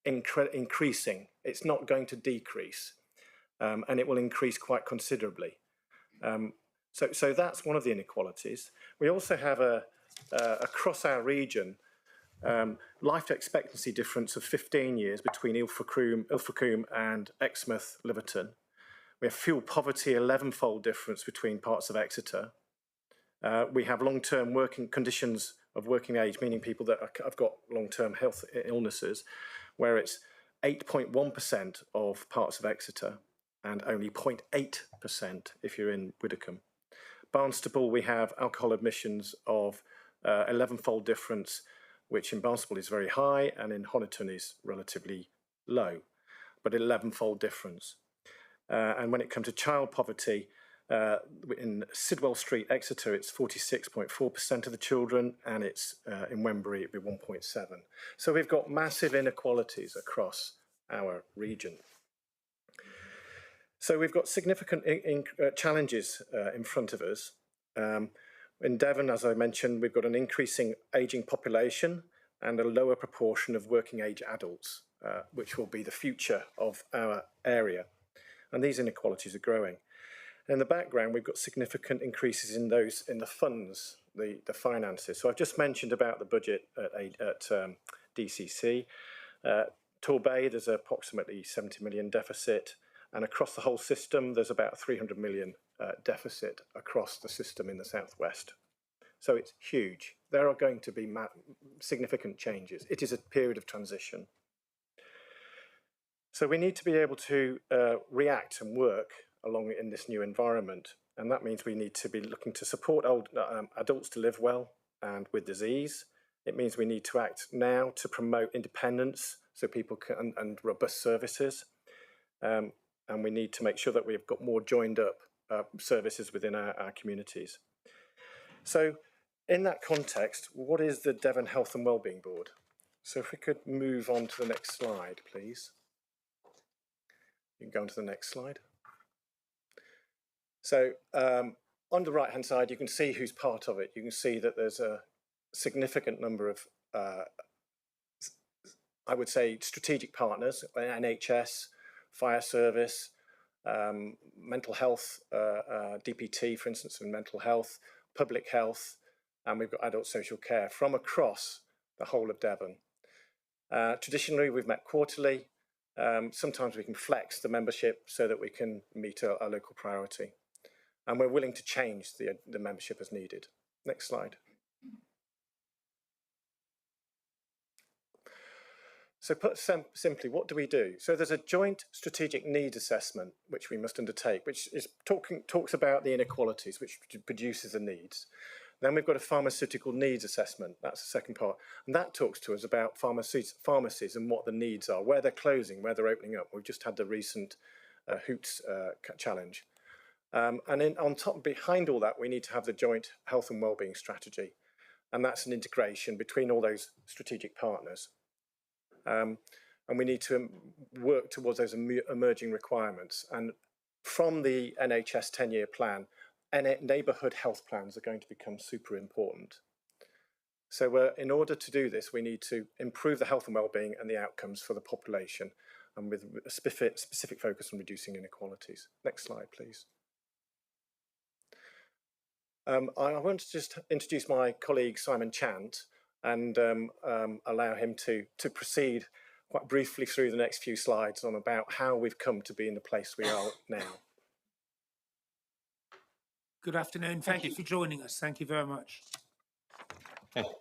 increasing. It's not going to decrease, and it will increase quite considerably. So that's one of the inequalities. We also have across our region life expectancy difference of 15 years between Ilfracombe and Exmouth, Liverton, We have fuel poverty, 11-fold difference between parts of Exeter. We have long-term working conditions of working age, meaning people that have got long-term health illnesses, where it's 8.1% of parts of Exeter and only 0.8% if you're in Widdicombe. Barnstaple, we have alcohol admissions of 11-fold difference, which in Barnstaple is very high and in Honiton is relatively low, but 11-fold difference. And when it comes to child poverty, in Sidwell Street, Exeter, it's 46.4% of the children, and it's in Wembury, it'd be 1.7. So we've got massive inequalities across our region. So we've got significant challenges in front of us. In Devon, as I mentioned, we've got an increasing ageing population and a lower proportion of working age adults, which will be the future of our area. And these inequalities are growing. In the background, we've got significant increases in the funds, the finances. So I've just mentioned about the budget at DCC. Torbay, there's approximately 70 million deficit, and across the whole system, there's about 300 million deficit across the system in the southwest. So it's huge. There are going to be significant changes. It is a period of transition. So we need to be able to react and work along in this new environment, and that means we need to be looking to support adults to live well and with disease. It means we need to act now to promote independence so people can and robust services, and we need to make sure that we've got more joined up services within our communities. So in that context, what is the Devon Health and Wellbeing Board? So if we could move on to the next slide, please. You can go on to the next slide. So on the right-hand side, you can see who's part of it. You can see that there's a significant number of, I would say, strategic partners, NHS, fire service, mental health, DPT, for instance, in mental health, public health, and we've got adult social care from across the whole of Devon. Traditionally, we've met quarterly. Sometimes we can flex the membership so that we can meet our local priority. And we're willing to change the membership as needed. Next slide. So put simply, what do we do? So there's a joint strategic needs assessment which we must undertake, which is talks about the inequalities, which produces the needs. Then we've got a pharmaceutical needs assessment. That's the second part. And that talks to us about pharmacies and what the needs are, where they're closing, where they're opening up. We've just had the recent Hoots challenge. And on top, behind all that, we need to have the joint health and wellbeing strategy. And that's an integration between all those strategic partners. And we need to work towards those emerging requirements. And from the NHS 10-year plan, neighbourhood health plans are going to become super important. So in order to do this, we need to improve the health and wellbeing and the outcomes for the population, and with a specific focus on reducing inequalities. Next slide, please. I want to just introduce my colleague Simon Chant and allow him to proceed quite briefly through the next few slides on about how we've come to be in the place we are now. Good afternoon. Thank you for joining us. Thank you very much.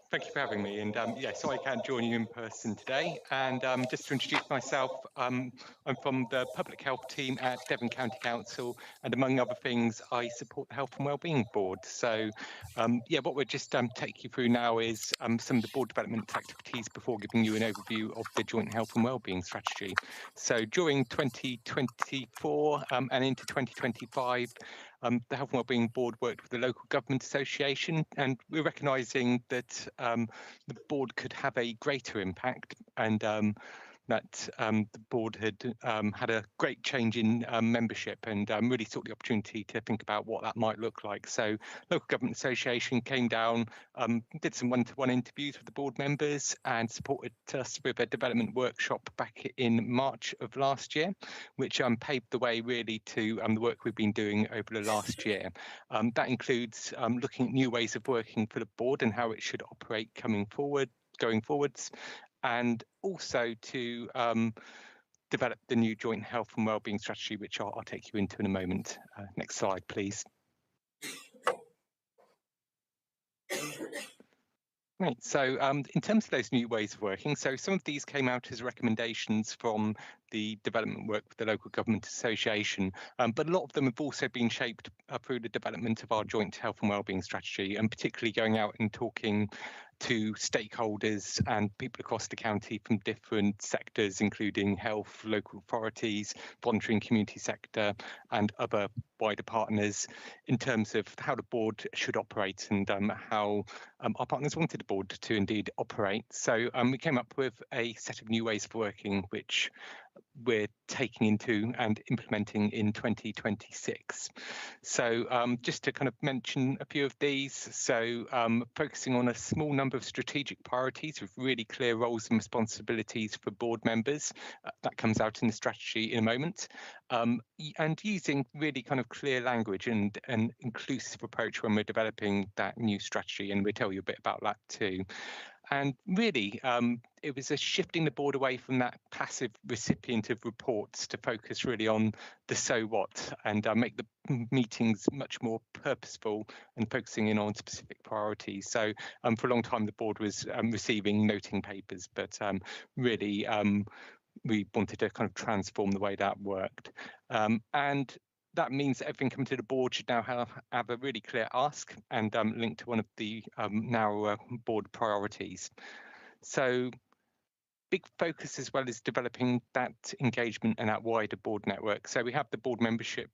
Thank you for having me, and so I can join you in person today. And just to introduce myself, I'm from the public health team at Devon County Council, and among other things, I support the Health and Wellbeing Board. So, what we'll just take you through now is some of the board development activities before giving you an overview of the Joint Health and Wellbeing Strategy. So during 2024 and into 2025, the Health and Wellbeing Board worked with the local government association, and we're recognising that the board could have a greater impact, and that the board had had a great change in membership, and really sought the opportunity to think about what that might look like. So local government association came down, did some one-to-one interviews with the board members, and supported us with a development workshop back in March of last year, which paved the way really to the work we've been doing over the last year. That includes looking at new ways of working for the board and how it should operate going forwards, and also to develop the new joint health and wellbeing strategy, which I'll take you into in a moment. Next slide, please. Right, so in terms of those new ways of working, so some of these came out as recommendations from the development work with the Local Government Association, but a lot of them have also been shaped through the development of our joint health and wellbeing strategy, and particularly going out and talking to stakeholders and people across the county from different sectors, including health, local authorities, voluntary and community sector, and other wider partners, in terms of how the board should operate and how our partners wanted the board to indeed operate. So we came up with a set of new ways of working, which we're taking into and implementing in 2026. So just to kind of mention a few of these, so focusing on a small number of strategic priorities with really clear roles and responsibilities for board members, that comes out in the strategy in a moment, and using really kind of clear language and an inclusive approach when we're developing that new strategy, and we'll tell you a bit about that too. And really, it was a shifting the board away from that passive recipient of reports to focus really on the so what, and make the meetings much more purposeful and focusing in on specific priorities. So for a long time, the board was receiving noting papers, but really we wanted to kind of transform the way that worked. And that means that everything coming to the board should now have a really clear ask and linked to one of the narrower board priorities. So big focus as well is developing that engagement and that wider board network. So we have the board membership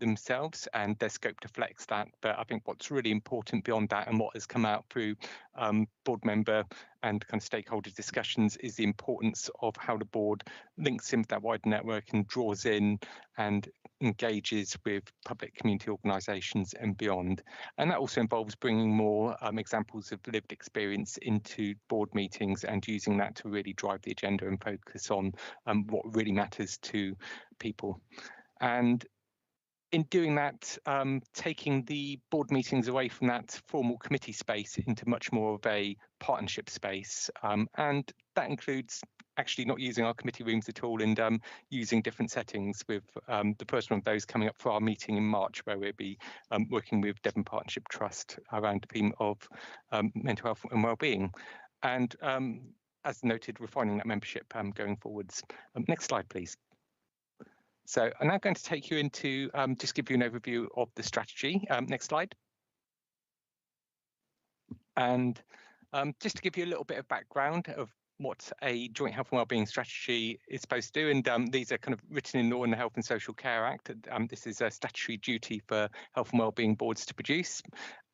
themselves and their scope to flex that. But I think what's really important beyond that and what has come out through board member and kind of stakeholder discussions is the importance of how the board links in with that wider network and draws in and engages with public community organisations and beyond. And that also involves bringing more examples of lived experience into board meetings and using that to really drive the agenda and focus on what really matters to people. And in doing that, taking the board meetings away from that formal committee space into much more of a partnership space. And that includes actually not using our committee rooms at all and using different settings, with the first one of those coming up for our meeting in March, where we'll be working with Devon Partnership Trust around the theme of mental health and wellbeing. And as noted, refining that membership going forwards. Next slide, please. So I'm now going to take you into just give you an overview of the strategy. Next slide. And just to give you a little bit of background of what a joint health and wellbeing strategy is supposed to do, and these are kind of written in law in the Health and Social Care Act. This is a statutory duty for health and wellbeing boards to produce,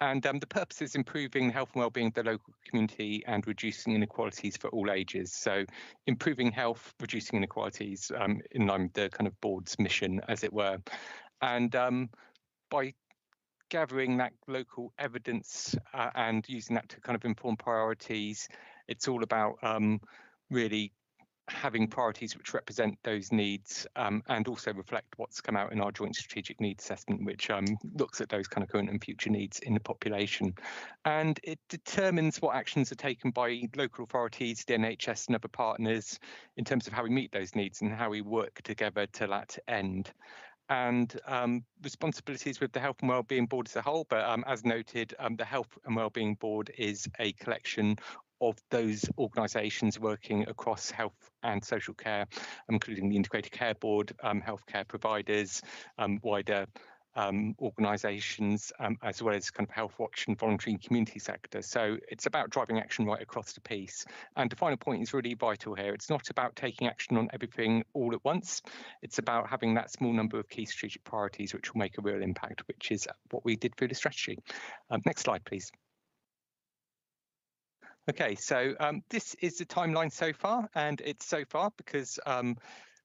and the purpose is improving the health and wellbeing of the local community and reducing inequalities for all ages. So improving health, reducing inequalities in line with the kind of board's mission, as it were. And by gathering that local evidence and using that to kind of inform priorities, it's all about really having priorities which represent those needs and also reflect what's come out in our joint strategic needs assessment, which looks at those kind of current and future needs in the population. And it determines what actions are taken by local authorities, the NHS and other partners in terms of how we meet those needs and how we work together to that end. And responsibilities with the Health and Wellbeing Board as a whole, but as noted, the Health and Wellbeing Board is a collection of those organisations working across health and social care, including the Integrated Care Board, healthcare providers, wider organisations, as well as kind of Health Watch and voluntary and community sector. So it's about driving action right across the piece. And the final point is really vital here. It's not about taking action on everything all at once. It's about having that small number of key strategic priorities which will make a real impact, which is what we did through the strategy. Next slide, please. Okay, so this is the timeline so far, and it's so far because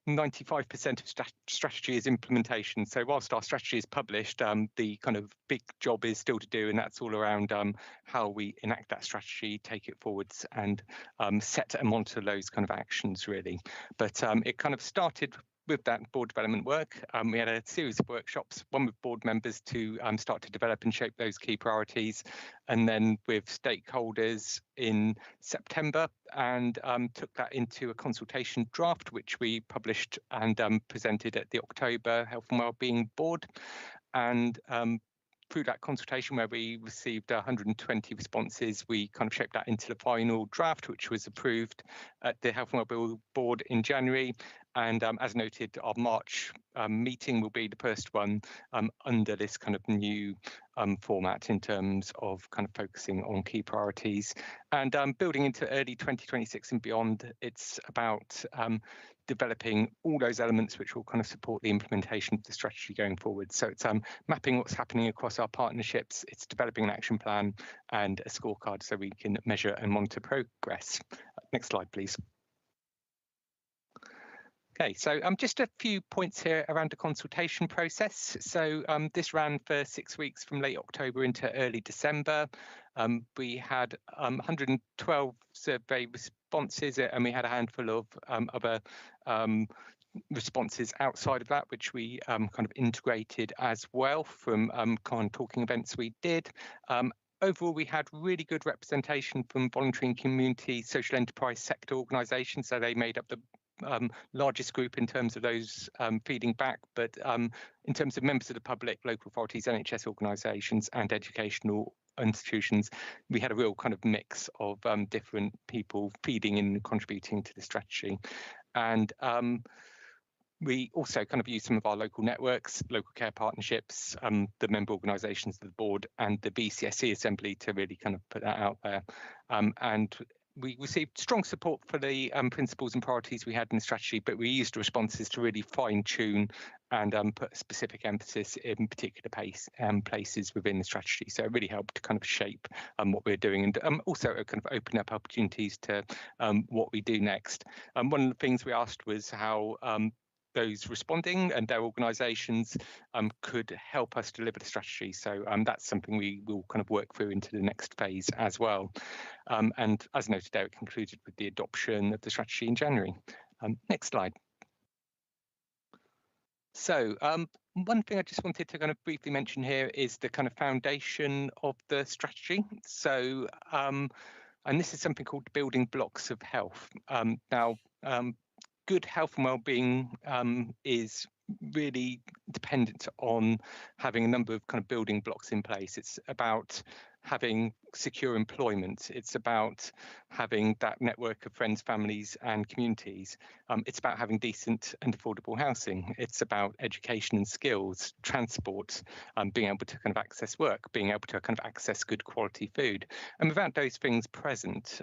95% of strategy is implementation. So whilst our strategy is published, the kind of big job is still to do, and that's all around how we enact that strategy, take it forwards, and set and monitor those kind of actions, really. But it kind of started with that board development work, we had a series of workshops, one with board members to start to develop and shape those key priorities, and then with stakeholders in September, and took that into a consultation draft, which we published and presented at the October Health and Wellbeing Board. And through that consultation, where we received 120 responses, we kind of shaped that into the final draft, which was approved at the Health and Wellbeing Board in January. And as noted, our March meeting will be the first one under this kind of new format in terms of kind of focusing on key priorities. And building into early 2026 and beyond, it's about developing all those elements which will kind of support the implementation of the strategy going forward. So it's mapping what's happening across our partnerships, it's developing an action plan and a scorecard so we can measure and monitor progress. Next slide, please. Okay, so just a few points here around the consultation process. So this ran for 6 weeks from late October into early December. We had 112 survey responses, and we had a handful of other responses outside of that, which we kind of integrated as well from kind of talking events we did. Overall, we had really good representation from voluntary and community social enterprise sector organisations, so they made up the largest group in terms of those feeding back, but in terms of members of the public, local authorities, NHS organisations and educational institutions, we had a real kind of mix of different people feeding in and contributing to the strategy. And we also kind of used some of our local networks, local care partnerships, the member organisations of the board and the BCSE Assembly to really kind of put that out there. And we received strong support for the principles and priorities we had in the strategy, but we used responses to really fine-tune and put a specific emphasis in particular places within the strategy. So it really helped to kind of shape what we're doing, and also kind of open up opportunities to what we do next. One of the things we asked was how those responding and their organisations could help us deliver the strategy. So that's something we will kind of work through into the next phase as well. And as noted there, it concluded with the adoption of the strategy in January. Next slide. So one thing I just wanted to kind of briefly mention here is the kind of foundation of the strategy. So, and this is something called building blocks of health. Now, good health and well-being is really dependent on having a number of kind of building blocks in place. It's about having secure employment. It's about having that network of friends, families and communities. It's about having decent and affordable housing. It's about education and skills, transport, being able to kind of access work, being able to kind of access good quality food. And without those things present,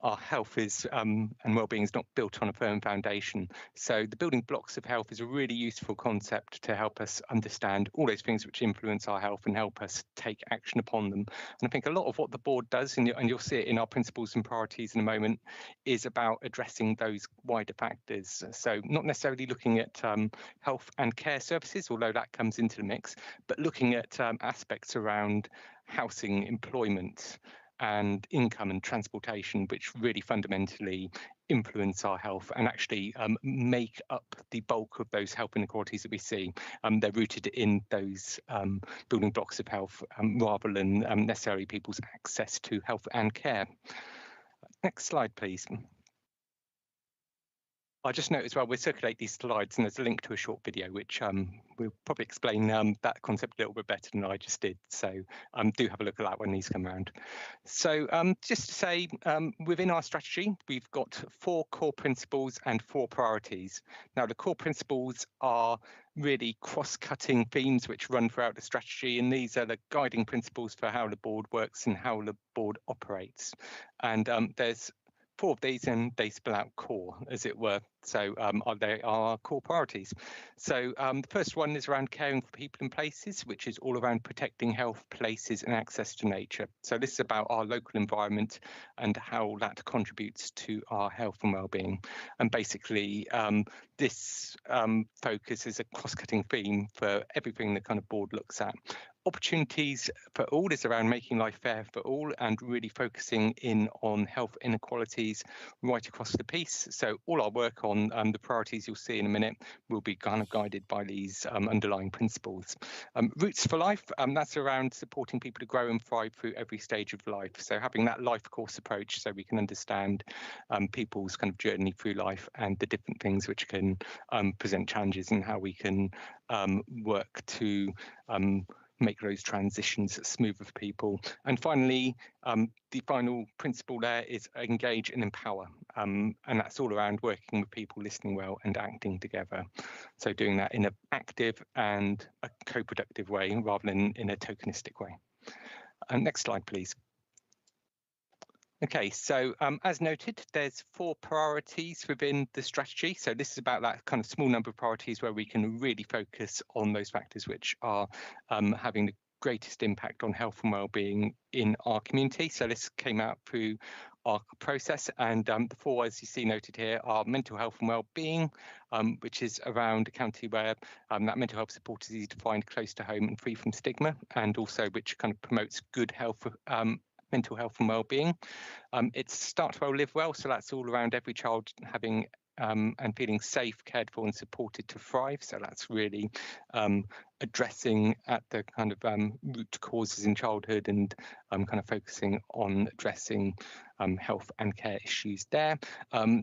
our health is and well-being is not built on a firm foundation. So the building blocks of health is a really useful concept to help us understand all those things which influence our health and help us take action upon them. And I think a lot of what the board does, and you'll see it in our principles and priorities in a moment, is about addressing those wider factors. So not necessarily looking at health and care services, although that comes into the mix, but looking at aspects around housing, employment, and income and transportation, which really fundamentally influence our health and actually make up the bulk of those health inequalities that we see. They're rooted in those building blocks of health rather than necessarily people's access to health and care. Next slide, please. I just note as well, we'll circulate these slides and there's a link to a short video which will probably explain that concept a little bit better than I just did. So do have a look at that when these come around. So just to say, within our strategy, we've got 4 core principles and 4 priorities. Now, the core principles are really cross-cutting themes which run throughout the strategy, and these are the guiding principles for how the board works and how the board operates. And there's 4 of these and they spell out core, as it were. So they are core priorities. So the first one is around caring for people and places, which is all around protecting health, places and access to nature. So this is about our local environment and how that contributes to our health and well-being. And basically this focus is a cross-cutting theme for everything the kind of board looks at. opportunities for all is around making life fair for all and really focusing in on health inequalities right across the piece. So all our work on the priorities you'll see in a minute will be kind of guided by these underlying principles. Roots for Life, that's around supporting people to grow and thrive through every stage of life. So having that life course approach so we can understand people's kind of journey through life and the different things which can present challenges and how we can work to make those transitions smoother for people. And finally, the final principle there is engage and empower. And that's all around working with people, listening well and acting together. So doing that in an active and a co-productive way rather than in a tokenistic way. Next slide, please. Okay, so as noted, there's 4 priorities within the strategy. So this is about that kind of small number of priorities where we can really focus on those factors which are having the greatest impact on health and well-being in our community. So this came out through our process, and the 4, as you see noted here, are mental health and well-being, which is around a county where that mental health support is easy to find, close to home and free from stigma, and also which kind of promotes good health, mental health and well-being. It's Start Well, Live Well, so that's all around every child having and feeling safe, cared for and supported to thrive. So that's really addressing at the kind of root causes in childhood and kind of focusing on addressing health and care issues there.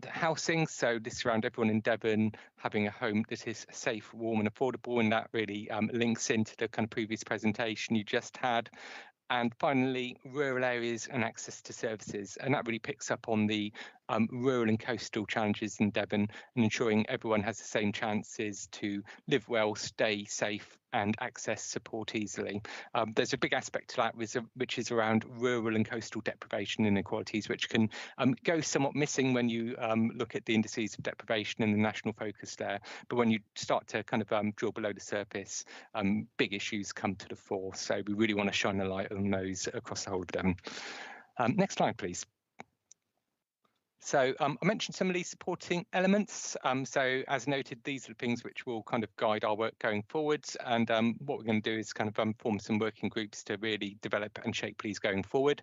Housing, so this is around everyone in Devon having a home that is safe, warm and affordable, and that really links into the kind of previous presentation you just had. And finally, rural areas and access to services. And that really picks up on the rural and coastal challenges in Devon and ensuring everyone has the same chances to live well, stay safe and access support easily. There's a big aspect to that which is around rural and coastal deprivation inequalities, which can go somewhat missing when you look at the indices of deprivation and the national focus there. But when you start to kind of drill below the surface, big issues come to the fore. So we really want to shine a light on those across the whole of Devon. Next slide, please. So I mentioned some of these supporting elements. So as noted, these are the things which will kind of guide our work going forwards. And what we're going to do is kind of form some working groups to really develop and shape these going forward.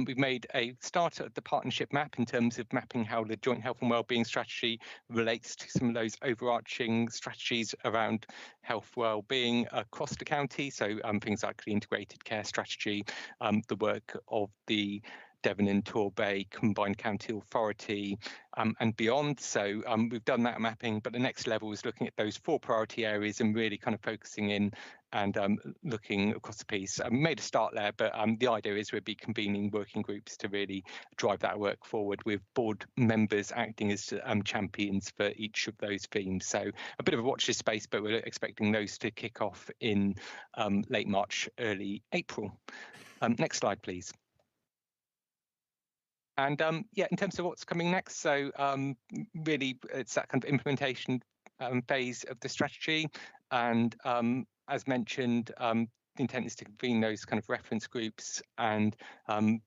We've made a start at the partnership map in terms of mapping how the joint health and wellbeing strategy relates to some of those overarching strategies around health wellbeing across the county. So things like the integrated care strategy, the work of the Devon and Torbay Combined County Authority and beyond. So we've done that mapping, but the next level is looking at those 4 priority areas and really kind of focusing in and looking across the piece. We made a start there, but the idea is we'll be convening working groups to really drive that work forward with board members acting as champions for each of those themes. So a bit of a watch this space, but we're expecting those to kick off in late March, early April. Next slide, please. And yeah, in terms of what's coming next, so really it's that kind of implementation phase of the strategy. And as mentioned, the intent is to convene those kind of reference groups, and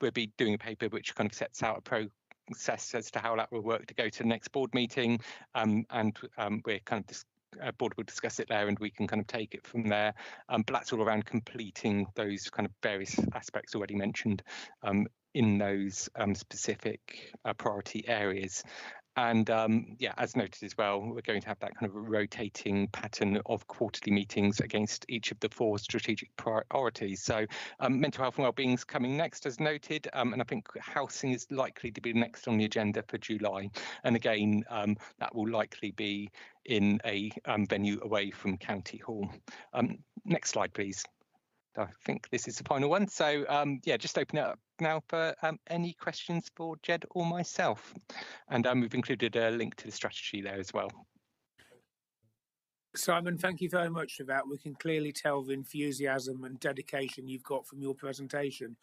we'll be doing a paper which kind of sets out a process as to how that will work to go to the next board meeting. And we're kind of board will discuss it there and we can kind of take it from there. But that's all around completing those kind of various aspects already mentioned in those specific priority areas. And yeah, as noted as well, we're going to have that kind of rotating pattern of quarterly meetings against each of the 4 strategic priorities. So mental health and wellbeing is coming next, as noted, and I think housing is likely to be next on the agenda for July. And again, that will likely be in a venue away from County Hall. Next slide, please. I think this is the final one. So yeah, just open it up now for any questions for Jed or myself. And we've included a link to the strategy there as well. Simon, thank you very much for that. We can clearly tell the enthusiasm and dedication you've got from your presentation.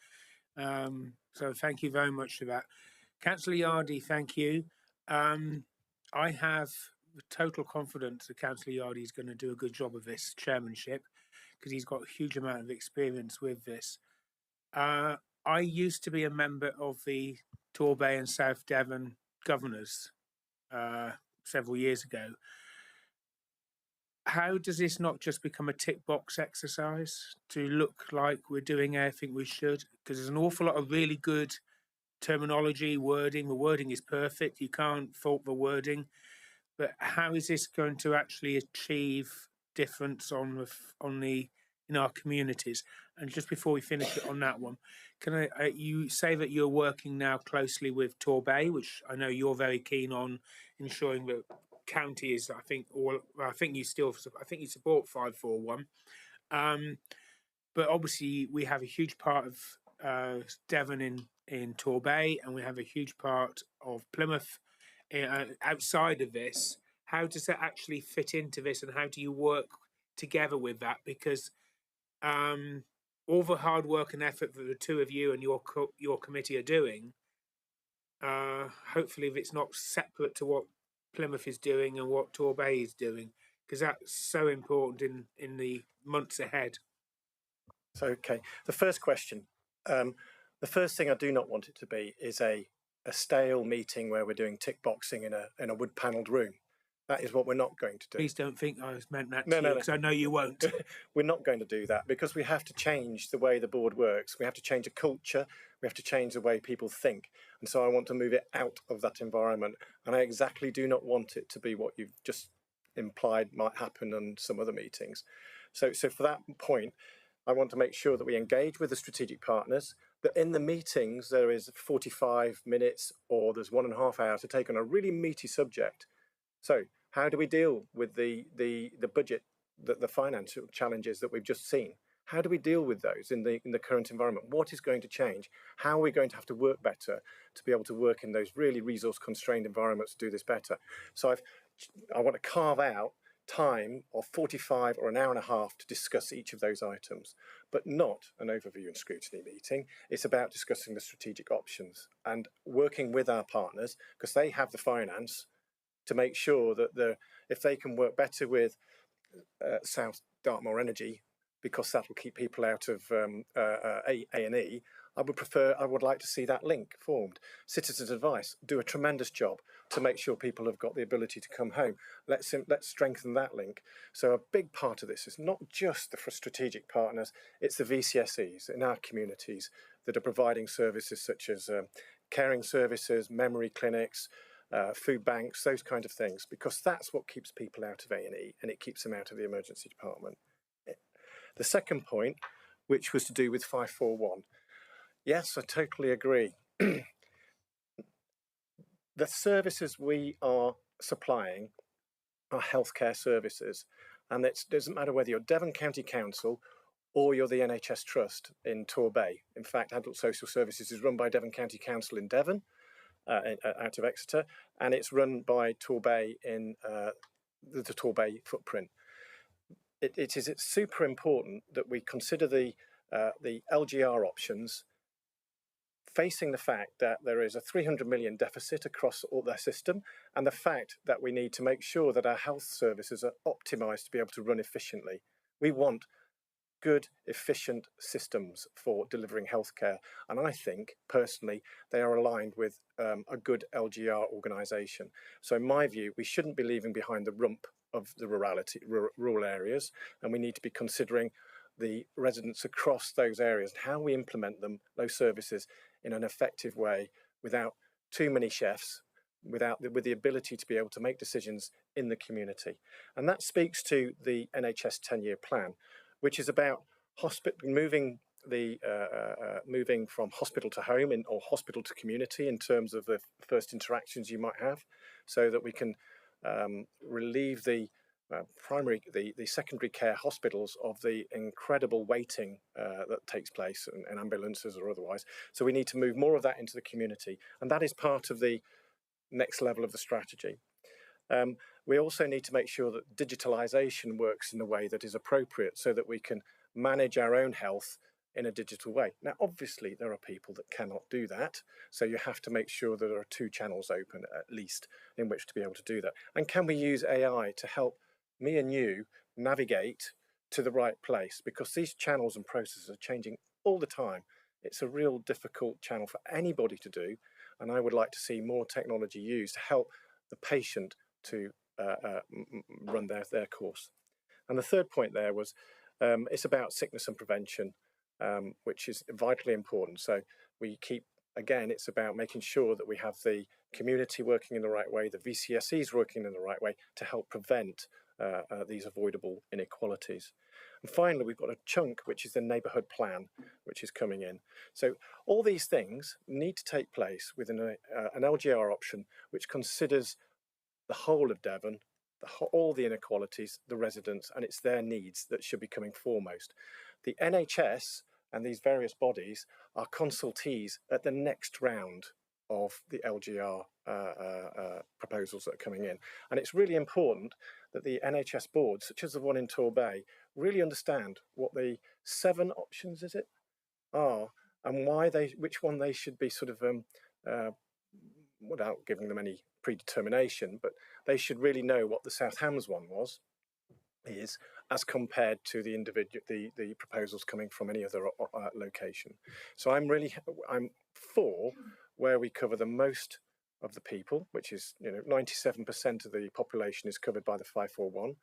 So thank you very much for that. Councillor Yardy, thank you. I have total confidence that Councillor Yardy is going to do a good job of this chairmanship, because he's got a huge amount of experience with this. I used to be a member of the Torbay and South Devon governors several years ago. how does this not just become a tick box exercise to look like we're doing everything we should? Because there's an awful lot of really good terminology, wording. The wording is perfect. You can't fault the wording. But how is this going to actually achieve difference on the in our communities? And just before we finish it on that one, can you say that you're working now closely with Torbay, which I know you're very keen on ensuring that county is, I think you support 541. But obviously we have a huge part of Devon in Torbay, and we have a huge part of Plymouth outside of this. How does that actually fit into this, and how do you work together with that? Because all the hard work and effort that the two of you and your committee are doing, hopefully, if it's not separate to what Plymouth is doing and what Torbay is doing, because that's so important in the months ahead. So, okay, the first question. The first thing I do not want it to be is a stale meeting where we're doing tick boxing in a wood panelled room. That is what we're not going to do. Please don't think I meant that to you, because I know you won't. We're not going to do that because we have to change the way the board works. We have to change a culture. We have to change the way people think. And so I want to move it out of that environment. And I exactly do not want it to be what you've just implied might happen on some other meetings. So for that point, I want to make sure that we engage with the strategic partners, that in the meetings there is 45 minutes or there's 1.5 hours to take on a really meaty subject. So how do we deal with the budget, the financial challenges that we've just seen? How do we deal with those in the current environment? What is going to change? How are we going to have to work better to be able to work in those really resource constrained environments to do this better? So I want to carve out time of 45 or an hour and a half to discuss each of those items, but not an overview and scrutiny meeting. It's about discussing the strategic options and working with our partners, because they have the finance, to make sure that if they can work better with South Dartmoor Energy, because that will keep people out of A&E, I would like to see that link formed. Citizens Advice do a tremendous job to make sure people have got the ability to come home. Let's strengthen that link. So a big part of this is not just the strategic partners, it's the VCSEs in our communities that are providing services such as caring services, memory clinics, food banks, those kind of things, because that's what keeps people out of A&E and it keeps them out of the emergency department. The second point, which was to do with 541, yes, I totally agree. The services we are supplying are healthcare services, and it doesn't matter whether you're Devon County Council or you're the NHS Trust in Torbay. In fact, Adult Social Services is run by Devon County Council in Devon, out of Exeter, and it's run by Torbay in the Torbay footprint. It's super important that we consider the LGR options, facing the fact that there is a 300 million deficit across all their system, and the fact that we need to make sure that our health services are optimised to be able to run efficiently. We want good, efficient systems for delivering healthcare, and I think, personally, they are aligned with a good LGR organisation. So in my view, we shouldn't be leaving behind the rump of the rural areas, and we need to be considering the residents across those areas and how we implement those services in an effective way without too many chefs, with the ability to be able to make decisions in the community. And that speaks to the NHS 10-year plan, which is about moving from hospital to home or hospital to community in terms of the first interactions you might have, so that we can relieve the secondary care hospitals of the incredible waiting that takes place in ambulances or otherwise. So we need to move more of that into the community, and that is part of the next level of the strategy. We also need to make sure that digitalisation works in a way that is appropriate, so that we can manage our own health in a digital way. Now, obviously, there are people that cannot do that, so you have to make sure that there are 2 channels open at least in which to be able to do that. And can we use AI to help me and you navigate to the right place? Because these channels and processes are changing all the time. It's a real difficult channel for anybody to do, and I would like to see more technology used to help the patient to run their course. And the third point there was it's about sickness and prevention, which is vitally important. So we keep, again, it's about making sure that we have the community working in the right way, the VCSEs working in the right way to help prevent these avoidable inequalities. And finally, we've got a chunk, which is the neighbourhood plan, which is coming in. So all these things need to take place within an LGR option, which considers the whole of Devon, all the inequalities, the residents, and it's their needs that should be coming foremost. The NHS and these various bodies are consultees at the next round of the LGR proposals that are coming in. And it's really important that the NHS boards, such as the one in Torbay, really understand what the 7 options, is it, are, and why which one they should be sort of, without giving them any predetermination, but they should really know what the South Hams one is as compared to the proposals coming from any other location. So I'm for where we cover the most of the people, which is 97% of the population is covered by the 541,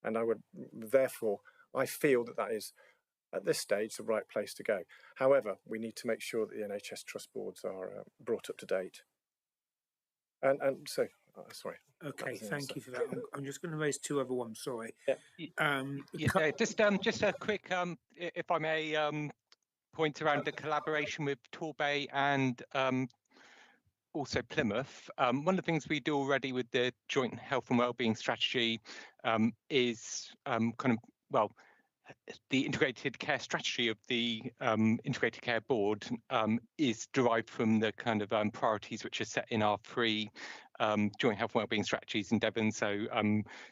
and I feel that is at this stage the right place to go. However, we need to make sure that the NHS trust boards are brought up to date. And so, sorry. Okay, thank you for that. I'm just going to raise 2 other ones. Sorry. Yeah. Just a quick, if I may, point around the collaboration with Torbay and also Plymouth. One of the things we do already with the joint health and wellbeing strategy is the integrated care strategy of the integrated care board is derived from the kind of priorities which are set in our 3 joint health and wellbeing strategies in Devon. So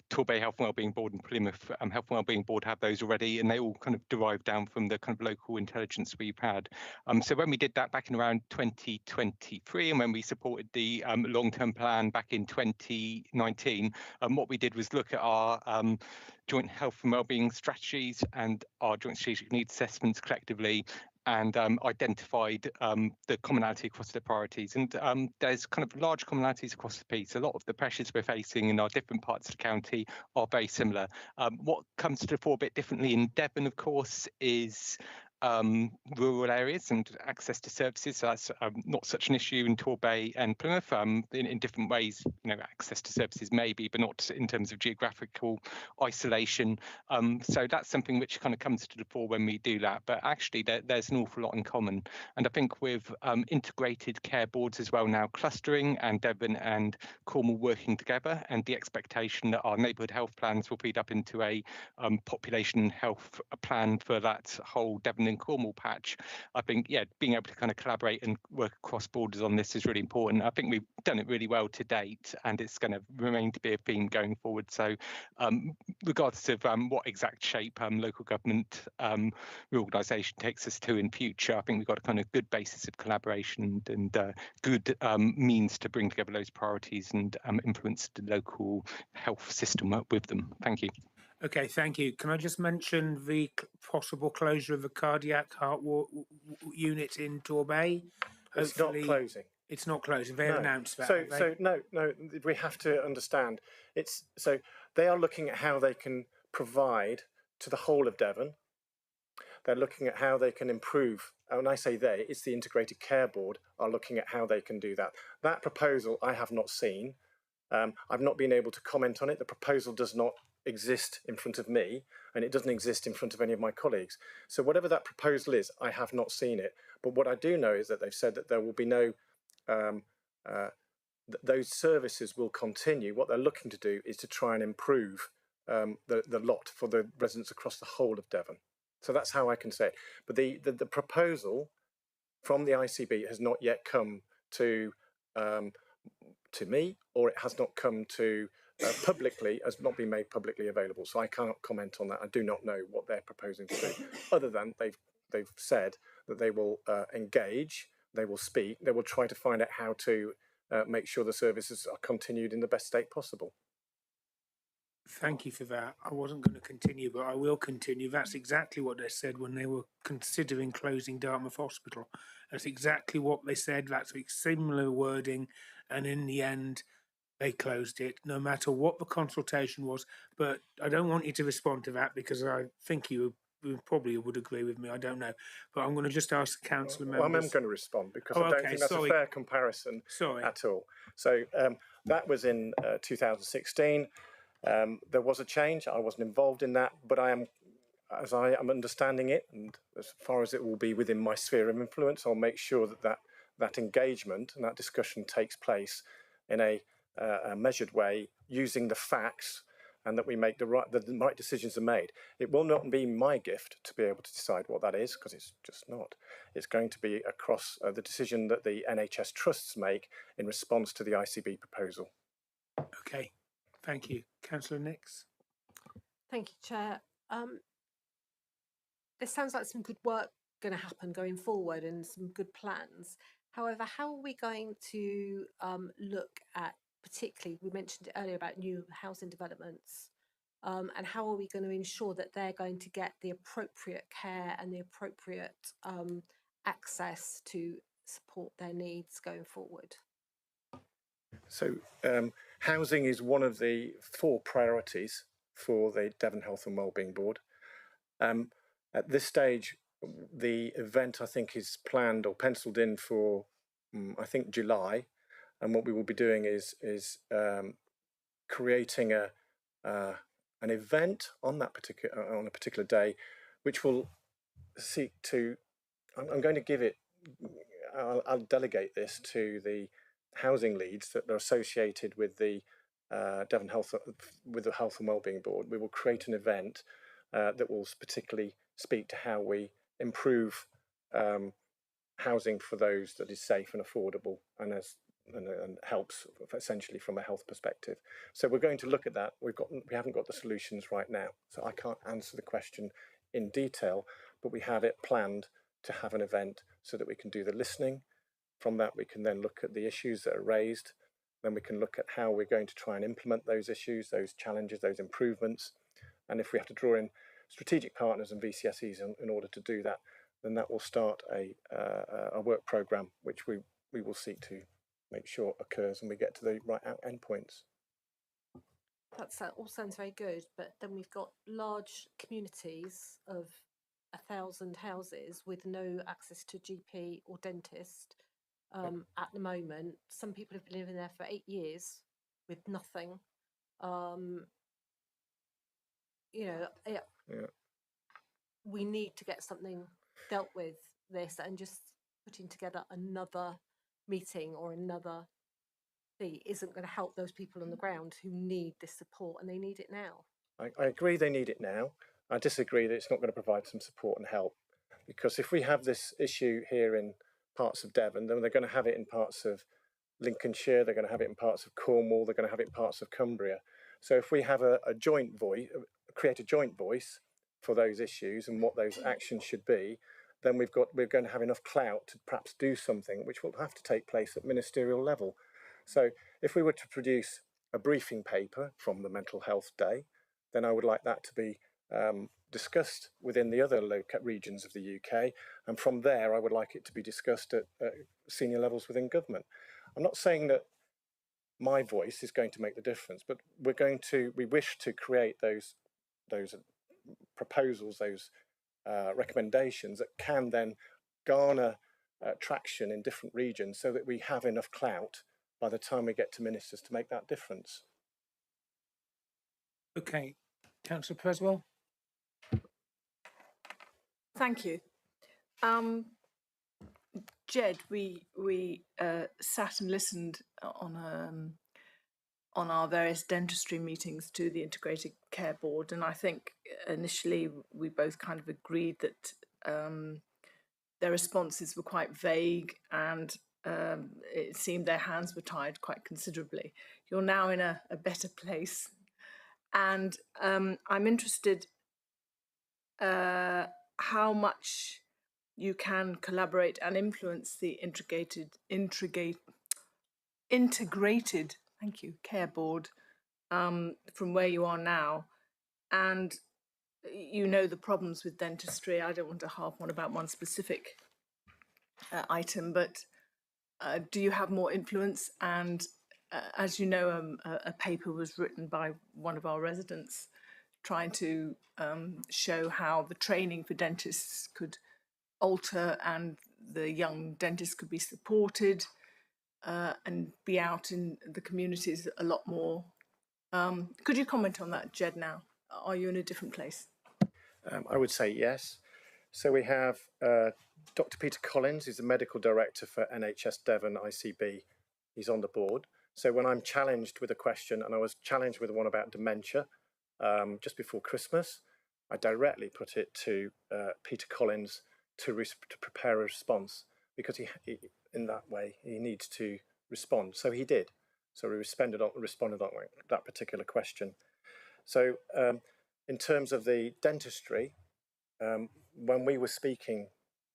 Torbay Health and Wellbeing Board and Plymouth Health and Wellbeing Board have those already, and they all kind of derive down from the kind of local intelligence we've had. So when we did that back in around 2023, and when we supported the long-term plan back in 2019, what we did was look at our joint health and wellbeing strategies and our joint strategic needs assessments collectively, and identified the commonality across the priorities. And there's kind of large commonalities across the piece. A lot of the pressures we're facing in our different parts of the county are very similar. What comes to the fore a bit differently in Devon, of course, is rural areas and access to services. So that's not such an issue in Torbay and Plymouth. In different ways, access to services maybe, but not in terms of geographical isolation. So that's something which kind of comes to the fore when we do that. But actually, there's an awful lot in common. And I think with integrated care boards as well now clustering, and Devon and Cornwall working together, and the expectation that our neighbourhood health plans will feed up into a population health plan for that whole Devon and Cornwall patch, I think, being able to kind of collaborate and work across borders on this is really important. I think we've done it really well to date, and it's going to remain to be a theme going forward. So regardless of what exact shape local government reorganisation takes us to in future, I think we've got a kind of good basis of collaboration and good means to bring together those priorities and influence the local health system with them. Thank you. Okay, thank you. Can I just mention the possible closure of the cardiac heart unit in Torbay? It's not closing. It's not closing. They have announced that. So no, we have to understand. So they are looking at how they can provide to the whole of Devon. They're looking at how they can improve. And when I say they, it's the Integrated Care Board are looking at how they can do that. That proposal I have not seen. I've not been able to comment on it. The proposal does not exist in front of me, and it doesn't exist in front of any of my colleagues. So whatever that proposal is, I have not seen it. But what I do know is that they've said that there will be no, those services will continue. What they're looking to do is to try and improve the lot for the residents across the whole of Devon. So that's how I can say it. But the proposal from the ICB has not yet come to me, or it has not come to publicly, has not been made publicly available. So I can't comment on that. I do not know what they're proposing to do, other than they've said that they will engage, they will speak, they will try to find out how to make sure the services are continued in the best state possible. Thank you for that. I wasn't going to continue, but I will continue. That's exactly what they said when they were considering closing Dartmouth Hospital. That's exactly what they said. That's similar wording. And in the end, they closed it, no matter what the consultation was. But I don't want you to respond to that because I think you probably would agree with me. I don't know, but I'm going to just ask the council Well, I'm members. going to respond because Oh, I don't okay, think that's sorry. a fair comparison Sorry. at all. So that was in 2016. There was a change. I wasn't involved in that, but I am, as I am understanding it, and as far as it will be within my sphere of influence, I'll make sure that engagement and that discussion takes place in a measured way, using the facts, and that we make the right decisions are made. It will not be my gift to be able to decide what that is, because it's just not. It's going to be across the decision that the NHS trusts make in response to the ICB proposal. Okay, thank you. Councillor Nix. Thank you, Chair. There sounds like some good work going to happen going forward and some good plans. However, how are we going to look at, particularly, we mentioned it earlier about new housing developments, and how are we going to ensure that they're going to get the appropriate care and the appropriate access to support their needs going forward? So housing is one of the 4 priorities for the Devon Health and Wellbeing Board. At this stage, the event I think is planned or penciled in for I think July, and what we will be doing is creating an event on a particular day, which will seek to. I'm going to give it. I'll delegate this to the housing leads that are associated with the Devon Health with the Health and Wellbeing Board. We will create an event that will particularly speak to how we improve housing for those that is safe and affordable, and helps essentially from a health perspective. So we're going to look at that. We haven't got the solutions right now, so I can't answer the question in detail, but we have it planned to have an event so that we can do the listening. From that, we can then look at the issues that are raised. Then we can look at how we're going to try and implement those issues, those challenges, those improvements. And if we have to draw in strategic partners and VCSEs in order to do that, then that will start a work programme which we will seek to make sure occurs and we get to the right endpoints. That all sounds very good, but then we've got large communities of 1,000 houses with no access to GP or dentist at the moment. Some people have been living there for 8 years with nothing. We need to get something dealt with this, and just putting together another meeting or another fee isn't going to help those people on the ground who need this support, and they need it now. I agree they need it now. I disagree that it's not going to provide some support and help, because if we have this issue here in parts of Devon, then they're going to have it in parts of Lincolnshire, they're going to have it in parts of Cornwall, they're going to have it in parts of Cumbria. So if we have a joint voice, create a joint voice for those issues and what those actions should be, then we're going to have enough clout to perhaps do something which will have to take place at ministerial level. So if we were to produce a briefing paper from the Mental Health Day, then I would like that to be discussed within the other regions of the UK, and from there I would like it to be discussed at senior levels within government. I'm not saying that my voice is going to make the difference, but we wish to create those proposals, those recommendations that can then garner traction in different regions, so that we have enough clout by the time we get to ministers to make that difference. Okay, Councillor Preswell. Thank you. Jed, we sat and listened on our various dentistry meetings to the Integrated Care Board, and I think initially we both kind of agreed that their responses were quite vague, and it seemed their hands were tied quite considerably. You're now in a better place, and I'm interested how much you can collaborate and influence the integrated thank you, care board from where you are now. And you know the problems with dentistry. I don't want to harp on about one specific item, but do you have more influence, and as you know, a paper was written by one of our residents trying to show how the training for dentists could alter and the young dentists could be supported and be out in the communities a lot more. Could you comment on that, Jed, now? Are you in a different place? I would say yes. So we have Dr. Peter Collins, who's the medical director for NHS Devon ICB. He's on the board. So when I'm challenged with a question, and I was challenged with one about dementia just before Christmas, I directly put it to Peter Collins to prepare a response, because he in that way he needs to respond. So he did. So we responded on that particular question. So in terms of the dentistry, when we were speaking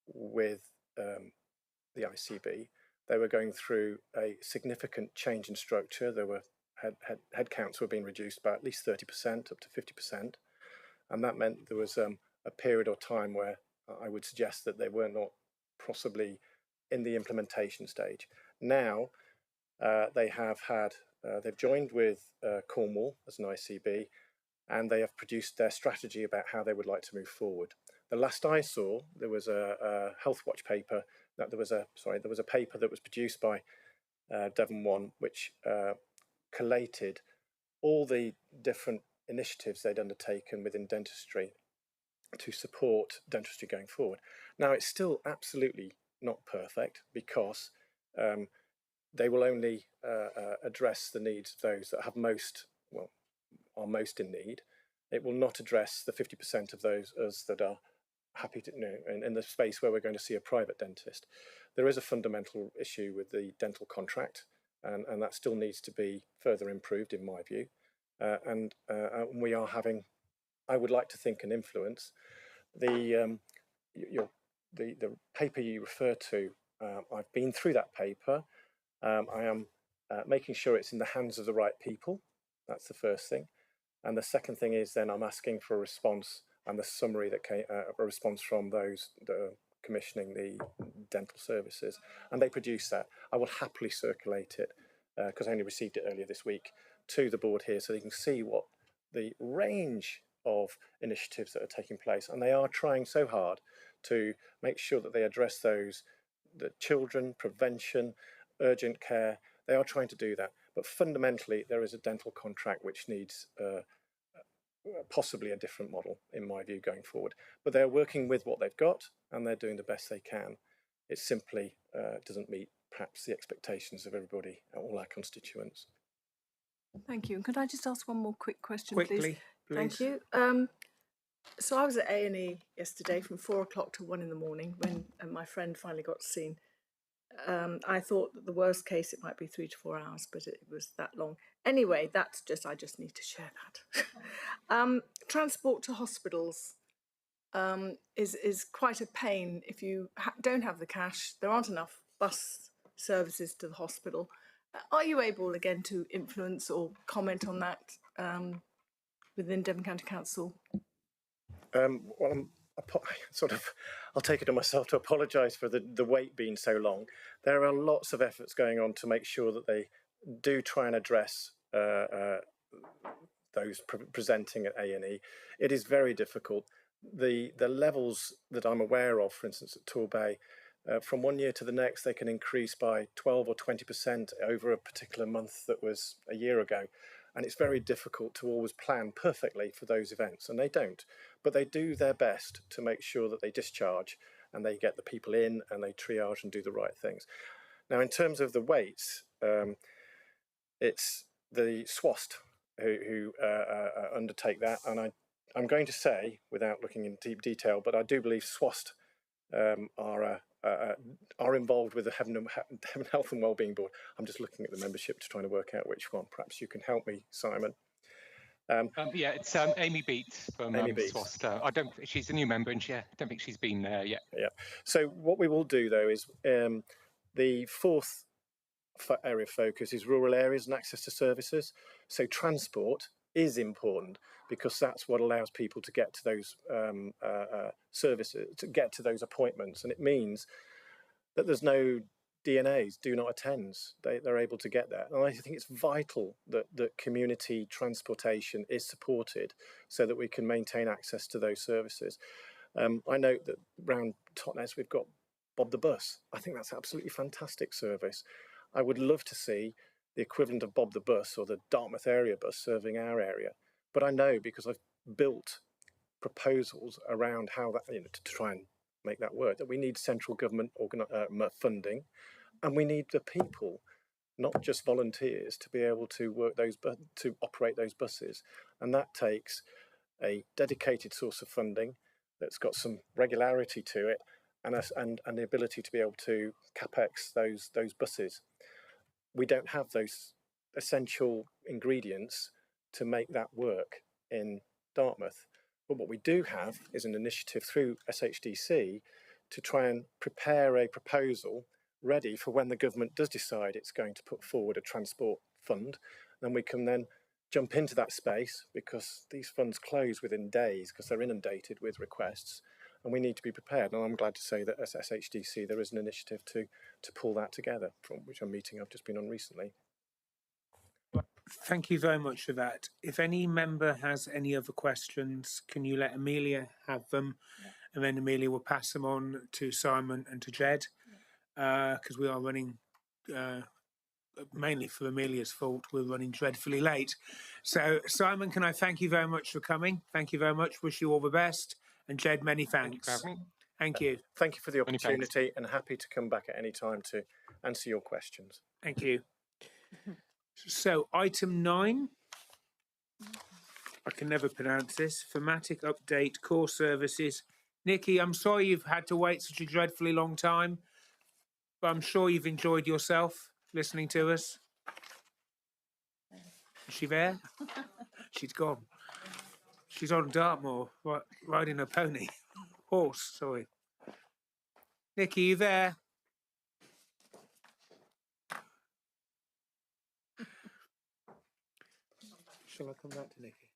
with the ICB, they were going through a significant change in structure. There were head counts were being reduced by at least 30%, up to 50%, and that meant there was a period of time where I would suggest that they were not possibly in the implementation stage. Now they have had they've joined with Cornwall as an ICB, and they have produced their strategy about how they would like to move forward. The last I saw, there was a Health Watch paper. There was a paper that was produced by Devon One, which collated all the different initiatives they'd undertaken within dentistry to support dentistry going forward. Now, it's still absolutely not perfect, because they will only address the needs of those that have are most in need. It will not address the 50% of those us that are happy to, in the space where we're going to see a private dentist. There is a fundamental issue with the dental contract, and that still needs to be further improved, in my view. And we are having, I would like to think, an influence. The paper you refer to, I've been through that paper. I am making sure it's in the hands of the right people. That's the first thing. And the second thing is then I'm asking for a response and the summary that came, a response from those that are commissioning the dental services. And they produce that. I will happily circulate it, because I only received it earlier this week, to the board here, so they can see what the range of initiatives that are taking place. And they are trying so hard to make sure that they address those, the children, prevention, urgent care. They are trying to do that. But fundamentally, there is a dental contract which needs possibly a different model, in my view, going forward. But they're working with what they've got, and they're doing the best they can. It simply doesn't meet, perhaps, the expectations of everybody, all our constituents. Thank you. And could I just ask one more quick question, Quickly, please? Thank you. So I was at A&E yesterday from 4 o'clock to 1 in the morning when my friend finally got seen. I thought that the worst case it might be 3 to 4 hours, but it was that long. Anyway, that's just, I just need to share that. Transport to hospitals is quite a pain if you don't have the cash. There aren't enough bus services to the hospital. Are you able again to influence or comment on that within Devon County Council? Well, I'll take it on myself to apologise for the wait being so long. There are lots of efforts going on to make sure that they do try and address those presenting at A&E. It is very difficult. The levels that I'm aware of, for instance, at Torbay, from one year to the next, they can increase by 12 or 20% over a particular month that was a year ago. And it's very difficult to always plan perfectly for those events, and they don't. But they do their best to make sure that they discharge and they get the people in and they triage and do the right things. Now, in terms of the waits, it's the SWAST who undertake that. And I'm going to say, without looking in deep detail, but I do believe SWAST are involved with the Devon Health and Wellbeing Board. I'm just looking at the membership to try to work out which one. Perhaps you can help me, Simon. Yeah, it's Amy Beats from SWAST. She's a new member, and I don't think she's been there yet. Yeah. So what we will do, though, is the fourth area of focus is rural areas and access to services. So transport is important because that's what allows people to get to those services, to get to those appointments, and it means that there's no DNAs, do not attends, they're able to get that. And I think it's vital that community transportation is supported so that we can maintain access to those services. I note that around Totnes we've got Bob the Bus. I think that's absolutely fantastic service. I would love to see the equivalent of Bob the Bus or the Dartmouth area bus serving our area. But I know, because I've built proposals around how that, to try and make that work, that we need central government funding, and we need the people, not just volunteers, to be able to work to operate those buses. And that takes a dedicated source of funding that's got some regularity to it, and the ability to be able to capex those buses. We don't have those essential ingredients to make that work in Dartmouth. But what we do have is an initiative through SHDC to try and prepare a proposal ready for when the government does decide it's going to put forward a transport fund. Then we can then jump into that space, because these funds close within days because they're inundated with requests, and we need to be prepared. And I'm glad to say that as SHDC there is an initiative to pull that together, from which a meeting I've just been on recently. Thank you very much for that. If any member has any other questions, can you let Amelia have them? Yeah. And then Amelia will pass them on to Simon and to Jed, because we are running, mainly for Amelia's fault, we're running dreadfully late. So Simon, can I thank you very much for coming? Thank you very much. Wish you all the best. And Jed, many thanks. Thank you. Thank you for the opportunity, and happy to come back at any time to answer your questions. Thank you. So item 9, I can never pronounce this, thematic update, core services. Nikki, I'm sorry you've had to wait such a dreadfully long time, but I'm sure you've enjoyed yourself listening to us. Is she there? She's gone. She's on Dartmoor, riding a pony. Horse, sorry. Nikki, you there? Shall I come back to Nikki?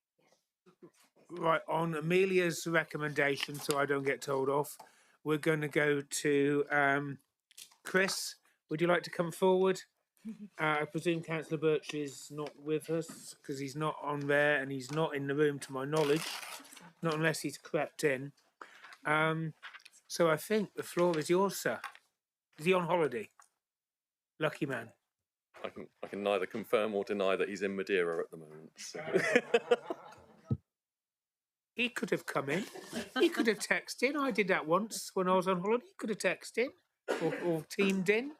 Right, on Amelia's recommendation, so I don't get told off, we're going to go to Chris. Would you like to come forward? I presume Councillor Birch is not with us, because he's not on there, and he's not in the room to my knowledge, not unless he's crept in. So I think the floor is yours, sir. Is he on holiday? Lucky man. I can neither confirm or deny that he's in Madeira at the moment. So. He could have come in. He could have texted in. I did that once when I was on holiday. He could have texted in or teamed in.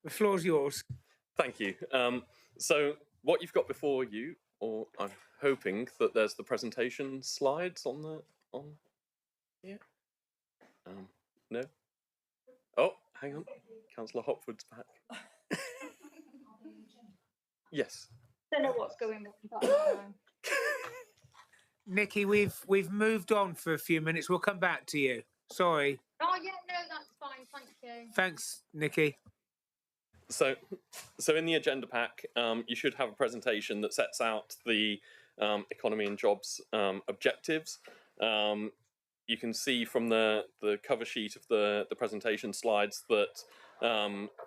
The floor's yours. Thank you. So what you've got before you, or I'm hoping that there's the presentation slides on here. No. Oh, hang on. Councillor Hopwood's back. Yes. Don't know what's going on. Nikki, we've moved on for a few minutes. We'll come back to you. Sorry. Oh yeah, no, that's fine. Thank you. Thanks, Nikki. So in the agenda pack, you should have a presentation that sets out the economy and jobs objectives. You can see from the cover sheet of the presentation slides that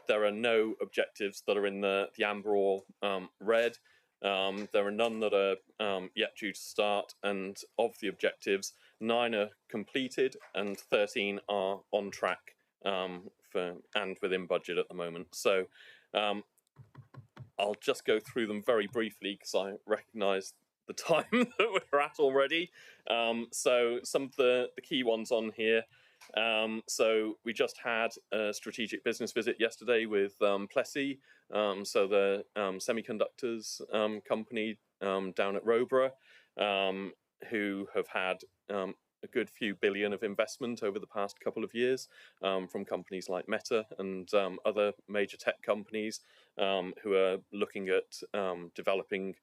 there are no objectives that are in the amber or red. There are none that are yet due to start, and of the objectives, 9 are completed and 13 are on track and within budget at the moment. So I'll just go through them very briefly because I recognise the time that we're at already. So some of the key ones on here. So we just had a strategic business visit yesterday with Plessey, so the semiconductors company down at Roborough, who have had a good few billion of investment over the past couple of years from companies like Meta and other major tech companies who are looking at developing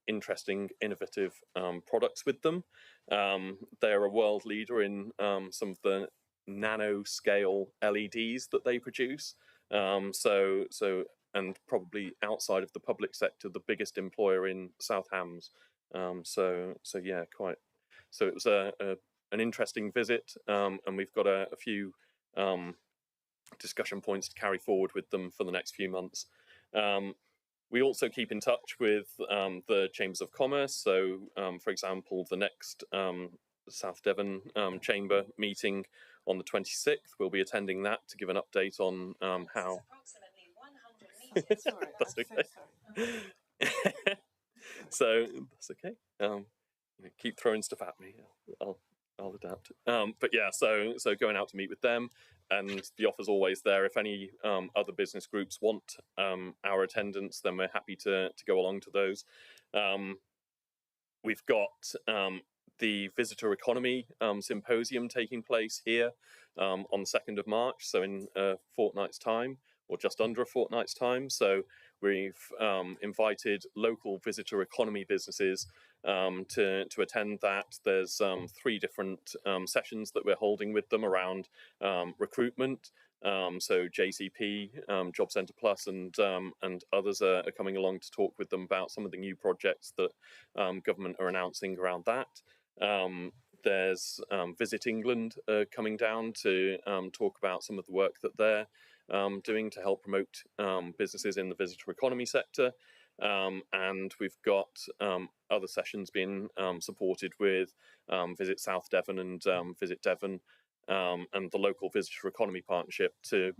interesting, innovative products with them. They're a world leader in some of the nano-scale LEDs that they produce. And probably outside of the public sector, the biggest employer in South Hams. So yeah, quite. So it was an interesting visit, and we've got a few discussion points to carry forward with them for the next few months. We also keep in touch with the Chambers of Commerce. So, for example, the next South Devon Chamber meeting on the 26th, we'll be attending that to give an update on how. Sorry, That's I'm okay. so sorry. So that's okay. Keep throwing stuff at me. I'll adapt. But yeah, so going out to meet with them, and the offer's always there. If any other business groups want our attendance, then we're happy to go along to those. We've got the Visitor Economy Symposium taking place here on the 2nd of March, so in a fortnight's time, or just under a fortnight's time. So we've invited local visitor economy businesses to attend that. There's 3 different sessions that we're holding with them around recruitment. So JCP, Job Centre Plus, and others are coming along to talk with them about some of the new projects that government are announcing around that. There's Visit England coming down to talk about some of the work that they're doing to help promote businesses in the visitor economy sector. And we've got other sessions being supported with Visit South Devon and Visit Devon, and the local visitor economy partnership to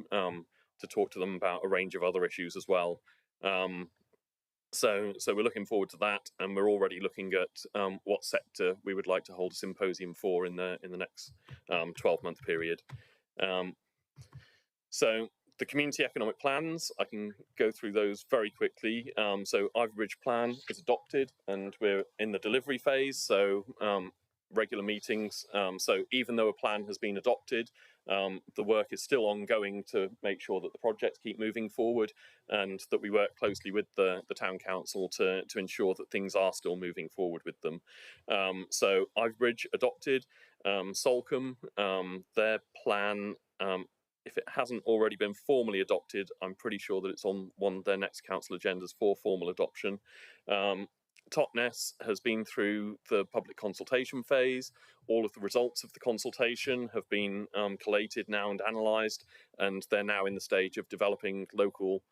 talk to them about a range of other issues as well. So we're looking forward to that, and we're already looking at what sector we would like to hold a symposium for in the next 12-month period. So the community economic plans, I can go through those very quickly. So Ivy Bridge plan is adopted, and we're in the delivery phase. So regular meetings. So even though a plan has been adopted, the work is still ongoing to make sure that the projects keep moving forward, and that we work closely with the town council to ensure that things are still moving forward with them. So Ivy Bridge adopted, Salcombe, their plan, if it hasn't already been formally adopted, I'm pretty sure that it's on one of their next council agendas for formal adoption. Totnes has been through the public consultation phase. All of the results of the consultation have been collated now and analysed, and they're now in the stage of developing local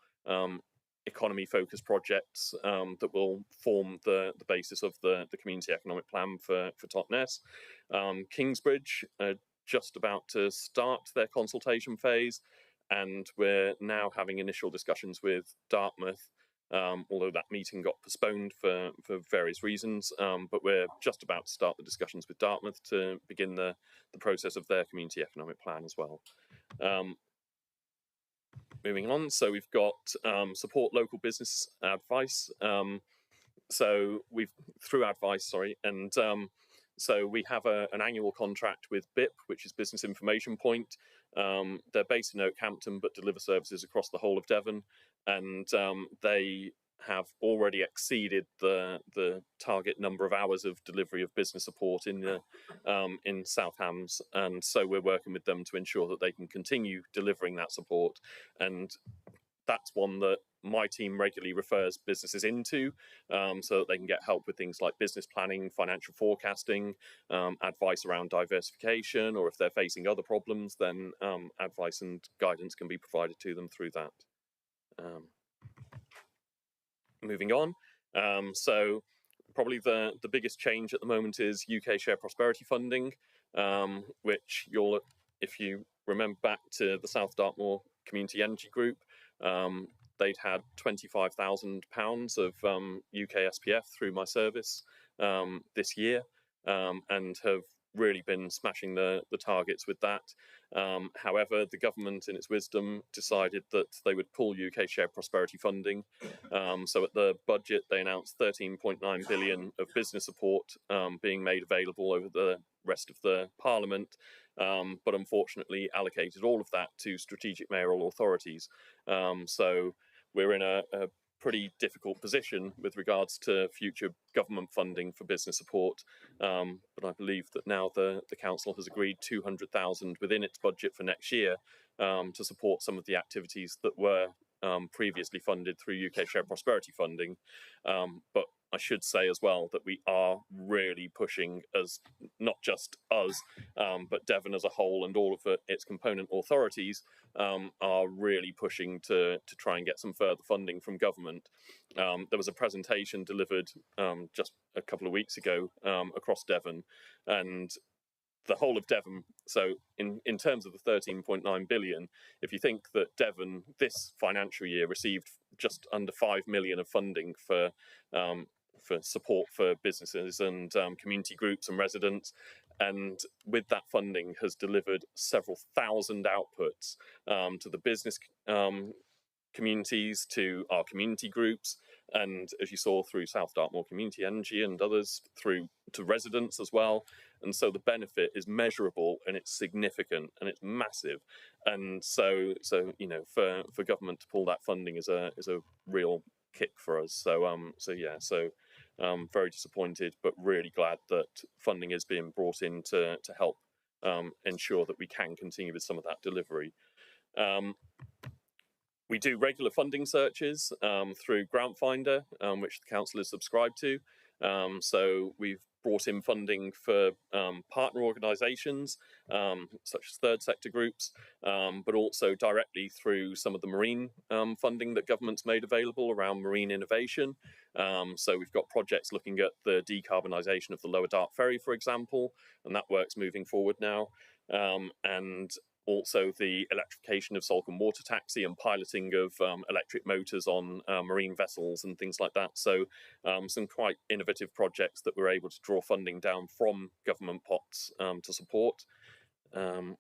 economy-focused projects that will form the basis of the community economic plan for Totnes. Kingsbridge just about to start their consultation phase, and we're now having initial discussions with Dartmouth, although that meeting got postponed for various reasons, but we're just about to start the discussions with Dartmouth to begin the process of their community economic plan as well. Moving on, so we've got support local business advice. So we've through advice, sorry, and so we have an annual contract with BIP, which is Business Information Point. They're based in Oakhampton, but deliver services across the whole of Devon, and they have already exceeded the target number of hours of delivery of business support in South Hams, and so we're working with them to ensure that they can continue delivering that support. And that's one that my team regularly refers businesses into, so that they can get help with things like business planning, financial forecasting, advice around diversification, or if they're facing other problems, then advice and guidance can be provided to them through that. Moving on, so probably the biggest change at the moment is UK Share Prosperity funding, which you'll, if you remember back to the South Dartmoor Community Energy Group, they'd had £25,000 of UK SPF through my service this year, and have really been smashing the targets with that. However, the government, in its wisdom, decided that they would pull UK Share Prosperity funding. So at the budget, they announced 13.9 billion of business support being made available over the rest of the Parliament, but unfortunately allocated all of that to strategic mayoral authorities. So we're in a pretty difficult position with regards to future government funding for business support, but I believe that now the council has agreed 200,000 within its budget for next year to support some of the activities that were previously funded through UK Share Prosperity funding, but I should say as well that we are really pushing, as not just us, but Devon as a whole and all of its component authorities are really pushing to try and get some further funding from government. There was a presentation delivered just a couple of weeks ago across Devon, and the whole of Devon. So in terms of the 13.9 billion, if you think that Devon this financial year received just under 5 million of funding for support for businesses and community groups and residents, and with that funding has delivered several thousand outputs to the business communities, to our community groups, and as you saw through South Dartmoor Community Energy and others, through to residents as well. And so the benefit is measurable and it's significant and it's massive. And so you know, for government to pull that funding is a real kick for us. So very disappointed, but really glad that funding is being brought in to help ensure that we can continue with some of that delivery. We do regular funding searches through Grant Finder, which the council is subscribed to. So we've brought in funding for partner organisations, such as third sector groups, but also directly through some of the marine funding that government's made available around marine innovation. So we've got projects looking at the decarbonisation of the Lower Dart Ferry, for example, and that work's moving forward now. And also the electrification of Salcombe water taxi and piloting of electric motors on marine vessels and things like that. So some quite innovative projects that we're able to draw funding down from government pots to support. And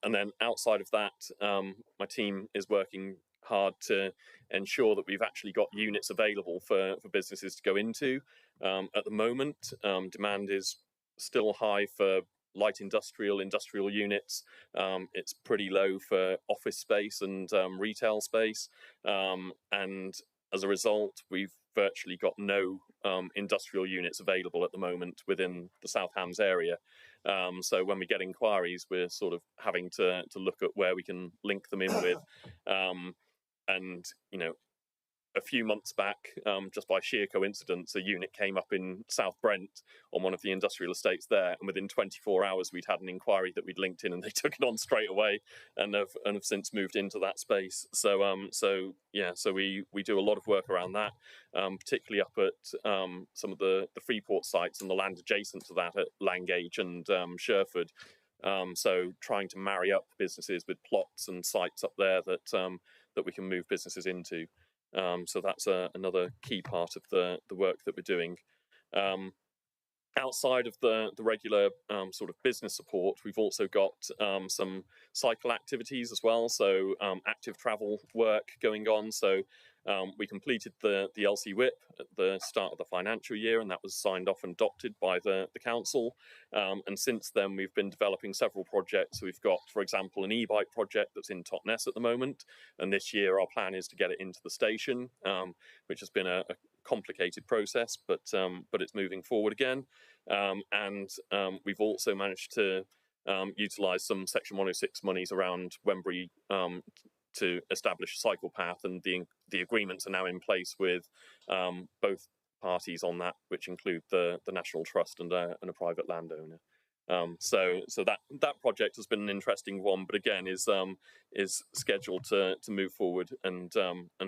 then outside of that, my team is working hard to ensure that we've actually got units available for businesses to go into. At the moment, demand is still high for light industrial units. It's pretty low for office space and retail space. And as a result, we've virtually got no industrial units available at the moment within the South Hams area. So when we get inquiries, we're sort of having to look at where we can link them in with. And, you know, a few months back, just by sheer coincidence, a unit came up in South Brent on one of the industrial estates there, and within 24 hours we'd had an inquiry that we'd linked in, and they took it on straight away, and have since moved into that space. So we do a lot of work around that, particularly up at some of the Freeport sites and the land adjacent to that at Langage and Sherford. So trying to marry up businesses with plots and sites up there that we can move businesses into. So that's another key part of the work that we're doing. Outside of the regular sort of business support, we've also got some cycle activities as well, so active travel work going on. So we completed the LC WIP at the start of the financial year, and that was signed off and adopted by the council. And since then, we've been developing several projects. We've got, for example, an e-bike project that's in Totnes at the moment, and this year our plan is to get it into the station, which has been a complicated process, but it's moving forward again. And we've also managed to utilise some Section 106 monies around Wembury to establish a cycle path, and the agreements are now in place with both parties on that, which include the National Trust and a private landowner. So that project has been an interesting one, but again is scheduled to move forward and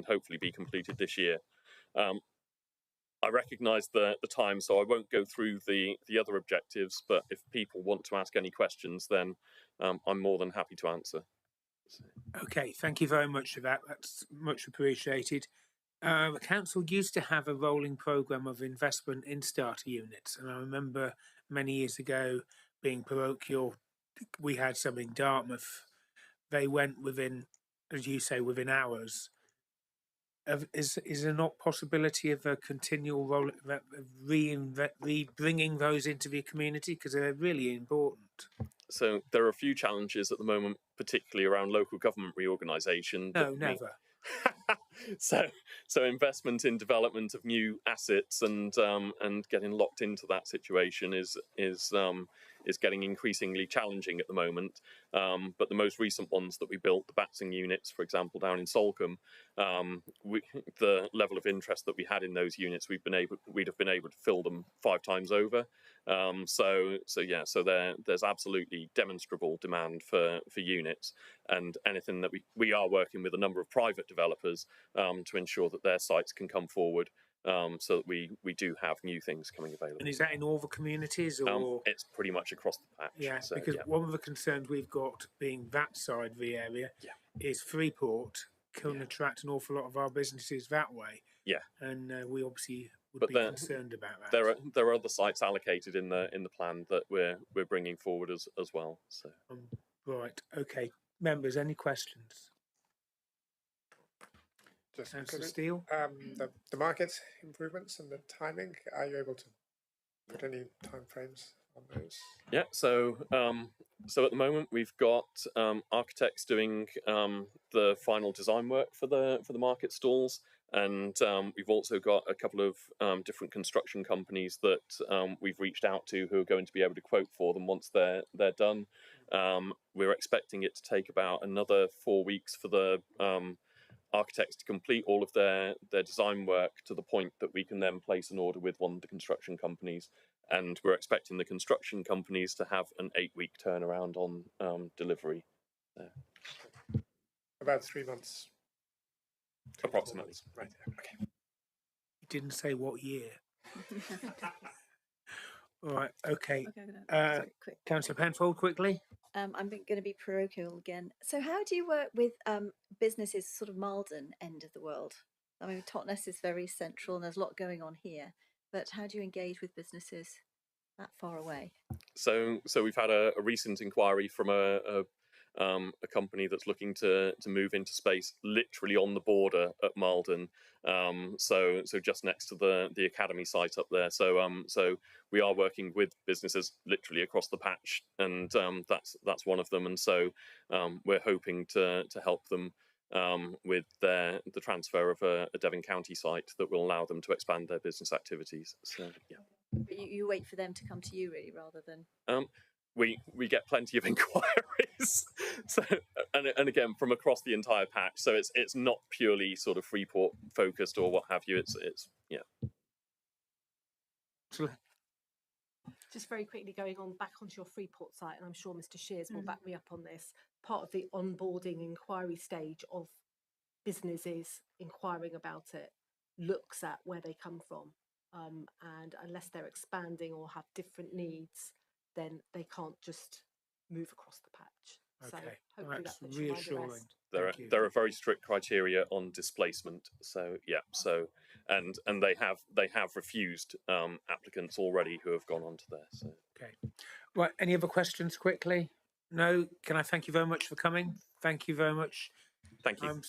hopefully be completed this year. I recognise the time, so I won't go through the other objectives, but if people want to ask any questions, then I'm more than happy to answer. Okay, thank you very much for that. That's much appreciated. The council used to have a rolling programme of investment in starter units, and I remember many years ago being parochial, we had some in Dartmouth. They went within, as you say, within hours. Is there not possibility of a continual role, bringing those into the community, because they're really important? So there are a few challenges at the moment, particularly around local government reorganisation. No, never. so investment in development of new assets and getting locked into that situation is getting increasingly challenging at the moment. But the most recent ones that we built, the Batsing units, for example, down in Salcombe, the level of interest that we had in those units, we'd have been able to fill them 5 times over. So there's absolutely demonstrable demand for units, and anything that we are working with a number of private developers to ensure that their sites can come forward, so that we do have new things coming available. And is that in all the communities, or it's pretty much across the patch? Yeah, so, because one of the concerns we've got, being that side of the area, is Freeport can attract an awful lot of our businesses that way. Yeah, and we obviously would be concerned about that. There are other sites allocated in the plan that we're bringing forward as well. So right, okay, members, any questions? Just Councillor Steele? The market improvements and the timing, are you able to put any timeframes on those? Yeah, so at the moment we've got architects doing the final design work for the market stalls, and we've also got a couple of different construction companies that we've reached out to who are going to be able to quote for them once they're done. We're expecting it to take about another 4 weeks for the architects to complete all of their design work to the point that we can then place an order with one of the construction companies, and we're expecting the construction companies to have an 8-week turnaround on delivery. About 3 months. Approximately. Right, okay. You didn't say what year. All right, okay. Councillor Penfold, quickly. I'm going to be parochial again. So how do you work with businesses sort of Malden end of the world? I mean, Totnes is very central and there's a lot going on here, but how do you engage with businesses that far away? So we've had a recent inquiry from a company that's looking to move into space literally on the border at Malden, so just next to the academy site up there. So we are working with businesses literally across the patch, and that's one of them. And so we're hoping to help them with the transfer of a Devon County site that will allow them to expand their business activities. So yeah. But you wait for them to come to you, really, rather than. We get plenty of inquiries, so and again from across the entire patch. So it's not purely sort of Freeport focused or what have you. It's yeah. Just very quickly going on back onto your Freeport site, and I'm sure Mr. Shears will back me up on this. Part of the onboarding inquiry stage of businesses inquiring about it looks at where they come from, and unless they're expanding or have different needs, then they can't just move across the patch. Okay. So hopefully That's that puts you mind at reassuring. rest. There are very strict criteria on displacement. So yeah. So and they have refused applicants already who have gone onto there. So okay. Right. Any other questions quickly? No. Can I thank you very much for coming? Thank you very much. Thank you.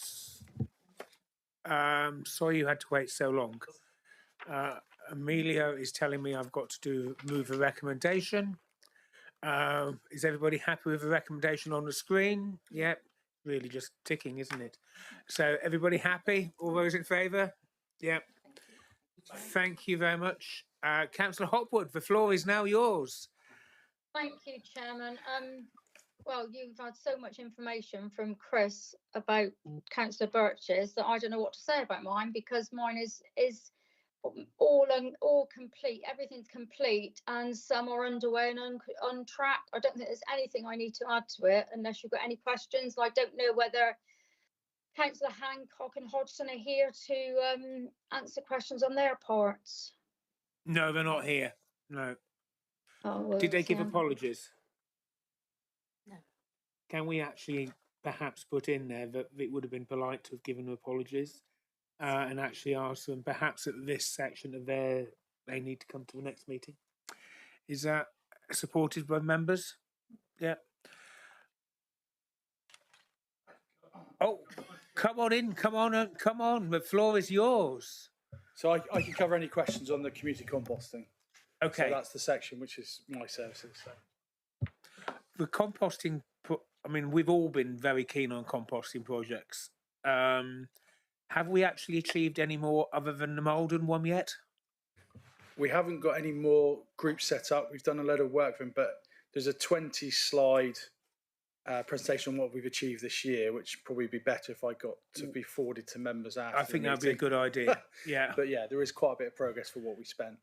I'm sorry you had to wait so long. Emilio is telling me I've got to move a recommendation. Is everybody happy with the recommendation on the screen? Yep. Really just ticking, isn't it? So everybody happy? All those in favour? Yep. Thank you very much. Councillor Hopwood, the floor is now yours. Thank you, Chairman. Well, you've had so much information from Chris about Councillor Birch's that I don't know what to say about mine, because mine is all complete. Everything's complete, and some are underway and on track. I don't think there's anything I need to add to it, unless you've got any questions. I don't know whether Councillor Hancock and Hodgson are here to answer questions on their parts. No, they're not here. No. Oh, well, did they give apologies? No. Can we actually perhaps put in there that it would have been polite to have given apologies, and actually ask them perhaps at this section of they need to come to the next meeting? Is that supported by members? Yeah. Oh, come on in, come on. The floor is yours. So I can cover any questions on the community composting. Okay. So that's the section which is my services. So. The composting, I mean, we've all been very keen on composting projects. Have we actually achieved any more other than the Malden one yet? We haven't got any more groups set up. We've done a load of work for them, but there's a 20 slide presentation on what we've achieved this year, which probably be better if I got to be forwarded to members after. I think that'd be a good idea. Yeah. But yeah, there is quite a bit of progress for what we spent.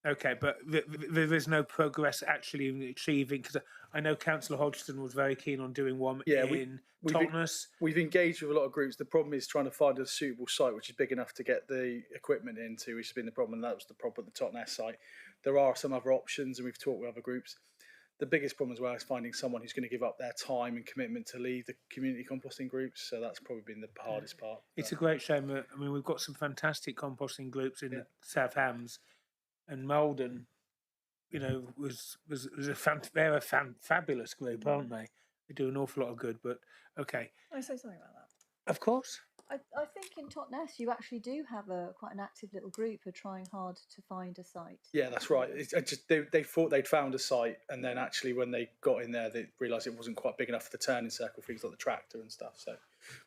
Okay, but there is no progress actually in achieving, because I know Councillor Hodgson was very keen on doing one in Totnes. We've engaged with a lot of groups. The problem is trying to find a suitable site which is big enough to get the equipment into, which has been the problem, and that was the problem at the Totnes site. There are some other options, and we've talked with other groups. The biggest problem as well is finding someone who's going to give up their time and commitment to lead the community composting groups. So that's probably been the hardest part. It's a great shame that, I mean, we've got some fantastic composting groups in South Hams, and Malden, you know, they're a fabulous group, aren't they? They do an awful lot of good, but okay. Can I say something about that? Of course. I think in Totnes you actually do have quite an active little group who are trying hard to find a site. Yeah, that's right. They thought they'd found a site, and then actually when they got in there, they realised it wasn't quite big enough for the turning circle for things like the tractor and stuff. So,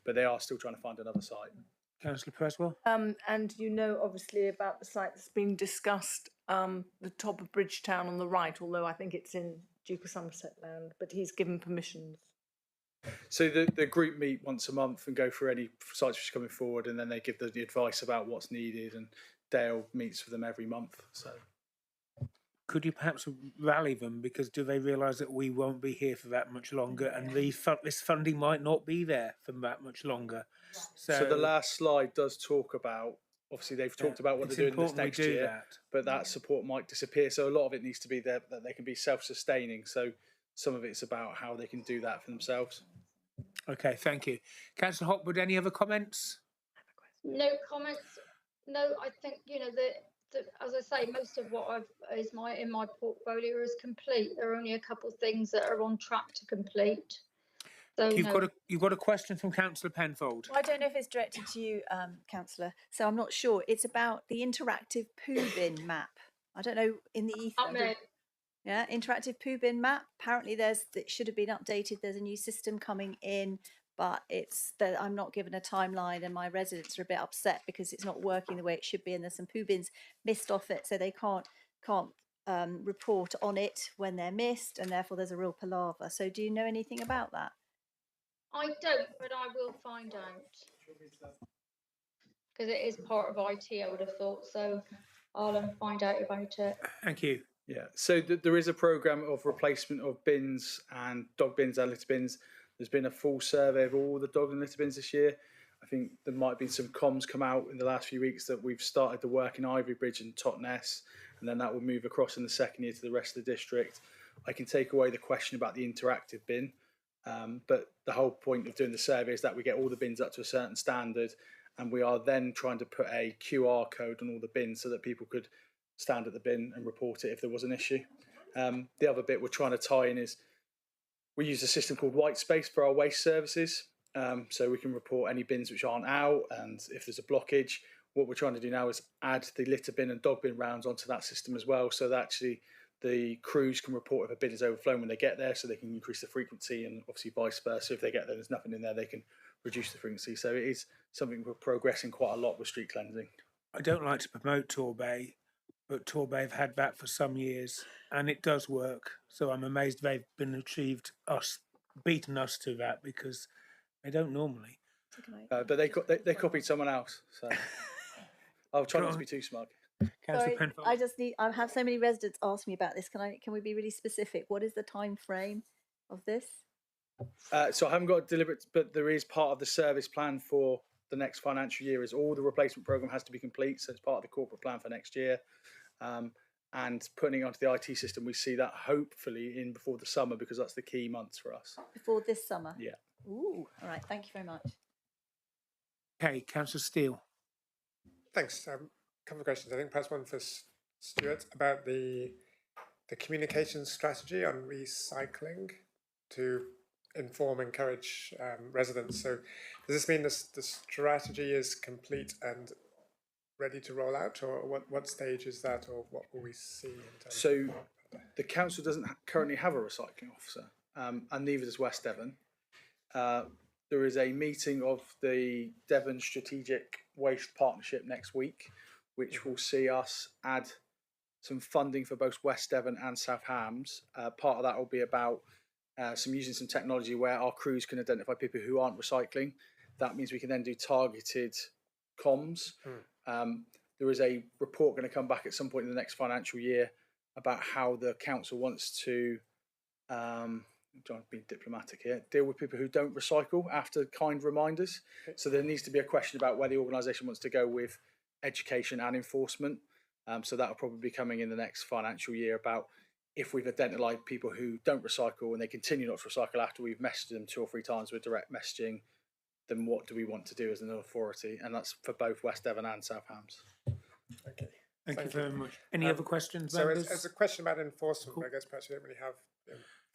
but they are still trying to find another site. Councillor Preswell? And you know, obviously, about the site that's been discussed, the top of Bridgetown on the right, although I think it's in Duke of Somerset land, but he's given permissions. So the group meet once a month and go through any sites which are coming forward, and then they give the advice about what's needed, and Dale meets with them every month. So could you perhaps rally them, because do they realise that we won't be here for that much longer, and this funding might not be there for that much longer? So the last slide does talk about, obviously they've talked about what they're doing this next year, but that support might disappear. So a lot of it needs to be there, that they can be self-sustaining. So some of it's about how they can do that for themselves. Okay, thank you. Councillor Hopwood, any other comments? No comments. No, I think, you know, as I say, most of what in my portfolio is complete. There are only a couple of things that are on track to complete. So you've got a question from Councillor Penfold. Well, I don't know if it's directed to you, Councillor, so I'm not sure. It's about the interactive poo bin map. I don't know, in the ether. Yeah, interactive poo bin map. Apparently it should have been updated. There's a new system coming in, but I'm not given a timeline, and my residents are a bit upset because it's not working the way it should be, and there's some poo bins missed off it, so they can't report on it when they're missed, and therefore there's a real palaver. So do you know anything about that? I don't, but I will find out, because it is part of IT, I would have thought, so I'll find out about it. Thank you. Yeah, so there is a programme of replacement of bins and dog bins and litter bins. There's been a full survey of all the dog and litter bins this year. I think there might be some comms come out in the last few weeks that we've started the work in Ivory Bridge and Totnes, and then that will move across in the second year to the rest of the district. I can take away the question about the interactive bin, but the whole point of doing the survey is that we get all the bins up to a certain standard, and we are then trying to put a QR code on all the bins so that people could stand at the bin and report it if there was an issue. The other bit we're trying to tie in is we use a system called Whitespace for our waste services, so we can report any bins which aren't out, and if there's a blockage. What we're trying to do now is add the litter bin and dog bin rounds onto that system as well, so that actually the crews can report if a bin is overflown when they get there, so they can increase the frequency, and obviously vice versa. If they get there, there's nothing in there, they can reduce the frequency. So it is something we're progressing quite a lot with street cleansing. I don't like to promote Torbay, but Torbay have had that for some years, and it does work. So I'm amazed they've beaten us to that, because they don't normally. But they copied someone else. So I'll try not to be too smug. Sorry, I have so many residents ask me about this. Can we be really specific? What is the time frame of this? So I haven't got a deliberate, but there is part of the service plan for the next financial year is all the replacement programme has to be complete. So it's part of the corporate plan for next year. And putting it onto the IT system, we see that hopefully in before the summer, because that's the key months for us. Before this summer? Yeah. Ooh, all right. Thank you very much. Okay, Councillor Steele. Thanks. A couple of questions. I think perhaps one for Stuart about the communication strategy on recycling to inform, encourage residents. So does this mean the strategy is complete and ready to roll out, or what stage is that, or what will we see in terms So the council doesn't currently have a recycling officer, and neither does West Devon. there is a meeting of the Devon Strategic Waste Partnership next week, which will see us add some funding for both West Devon and South Hams. Part of that will be about using some technology where our crews can identify people who aren't recycling. That means we can then do targeted comms. There is a report going to come back at some point in the next financial year about how the council wants to, I'm trying to be diplomatic here, deal with people who don't recycle after kind reminders. So there needs to be a question about where the organisation wants to go with education and enforcement. So that'll probably be coming in the next financial year about if we've identified people who don't recycle and they continue not to recycle after we've messaged them 2 or 3 times with direct messaging, then what do we want to do as an authority? And that's for both West Devon and South Hams. Okay. Thank you very much. Any other questions, so members? as a question about enforcement, I guess perhaps we don't really have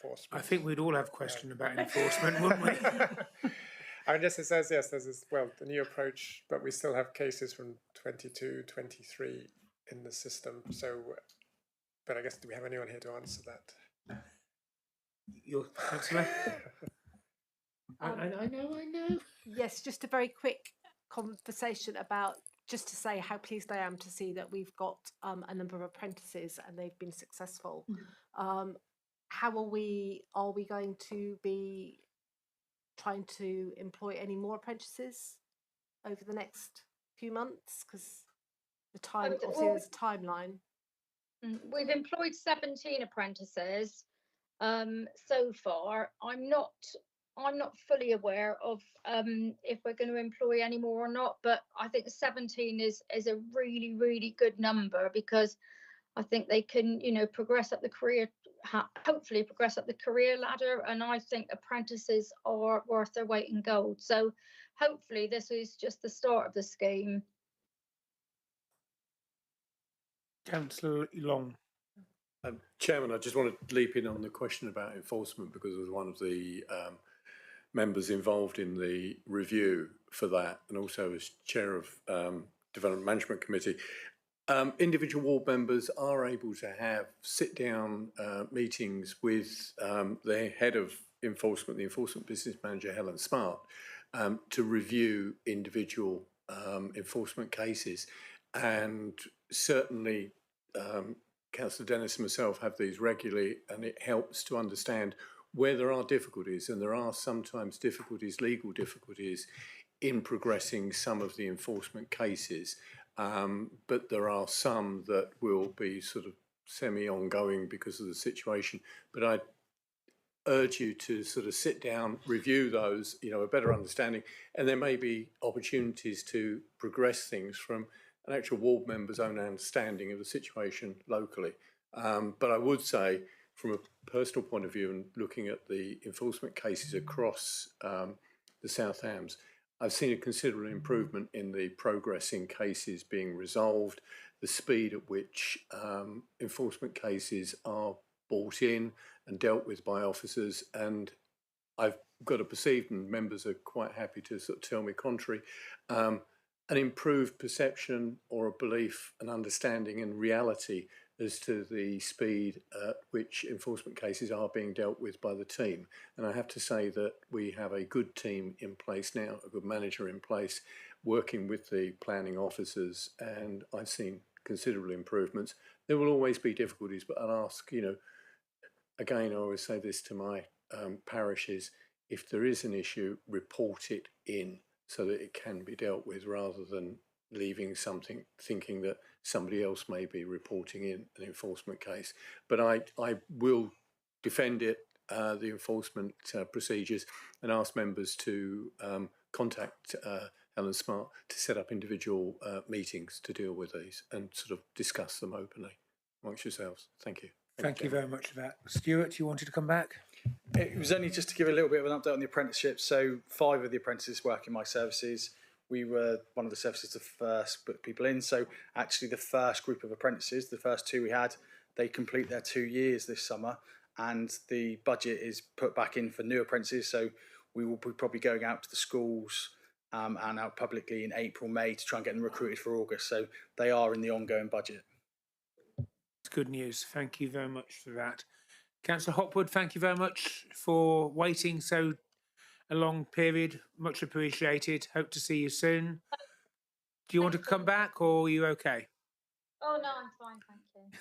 enforcement. I think we'd all have a question about enforcement, wouldn't we? I mean, yes, it says, yes, there's this, well, the new approach, but we still have cases from 22, 23 in the system. So, but I guess, do we have anyone here to answer that? Your councillor? I know. Yes, just a very quick conversation about, just to say how pleased I am to see that we've got a number of apprentices and they've been successful. How are we going to be trying to employ any more apprentices over the next few months? Because the time, obviously there's a timeline. We've employed 17 apprentices so far. I'm not fully aware of if we're going to employ any more or not, but I think 17 is a really, really good number, because I think they can, progress up the career, hopefully progress up the career ladder, and I think apprentices are worth their weight in gold. So hopefully this is just the start of the scheme. Councillor Long. Chairman, I just want to leap in on the question about enforcement, because I was one of the members involved in the review for that, and also as chair of Development Management Committee. Individual ward members are able to have sit-down meetings with the head of enforcement, the enforcement business manager, Helen Smart, to review individual enforcement cases. And certainly Councillor Dennis and myself have these regularly, and it helps to understand where there are difficulties, and there are sometimes difficulties, legal difficulties, in progressing some of the enforcement cases. But there are some that will be sort of semi-ongoing because of the situation. But I urge you to sort of sit down, review those, a better understanding, and there may be opportunities to progress things from an actual ward member's own understanding of the situation locally. But I would say, from a personal point of view and looking at the enforcement cases across the South Hams, I've seen a considerable improvement in the progress in cases being resolved, the speed at which enforcement cases are brought in and dealt with by officers, and I've got a perceived, and members are quite happy to sort of tell me contrary, an improved perception or a belief, an understanding and reality as to the speed at which enforcement cases are being dealt with by the team. And I have to say that we have a good team in place now, a good manager in place, working with the planning officers, and I've seen considerable improvements. There will always be difficulties, but I'll ask, again, I always say this to my parishes, if there is an issue, report it in so that it can be dealt with, rather than leaving something thinking that somebody else may be reporting in an enforcement case. But I will defend it, the enforcement procedures, and ask members to contact Helen Smart to set up individual meetings to deal with these and sort of discuss them openly amongst yourselves. Thank you. Thank you very much for that. Stuart, you wanted to come back? It was only just to give a little bit of an update on the apprenticeship. So 5 of the apprentices work in my services. We were one of the services to first put people in. So actually the first group of apprentices, the first 2 we had, they complete their 2 years this summer, and the budget is put back in for new apprentices. So we will be probably going out to the schools and out publicly in April, May to try and get them recruited for August. So they are in the ongoing budget. It's good news. Thank you very much for that. Councillor Hopwood, thank you very much for waiting so a long period. Much appreciated. Hope to see you soon. Do you want to come back, or are you okay? Oh no, I'm fine, thank you.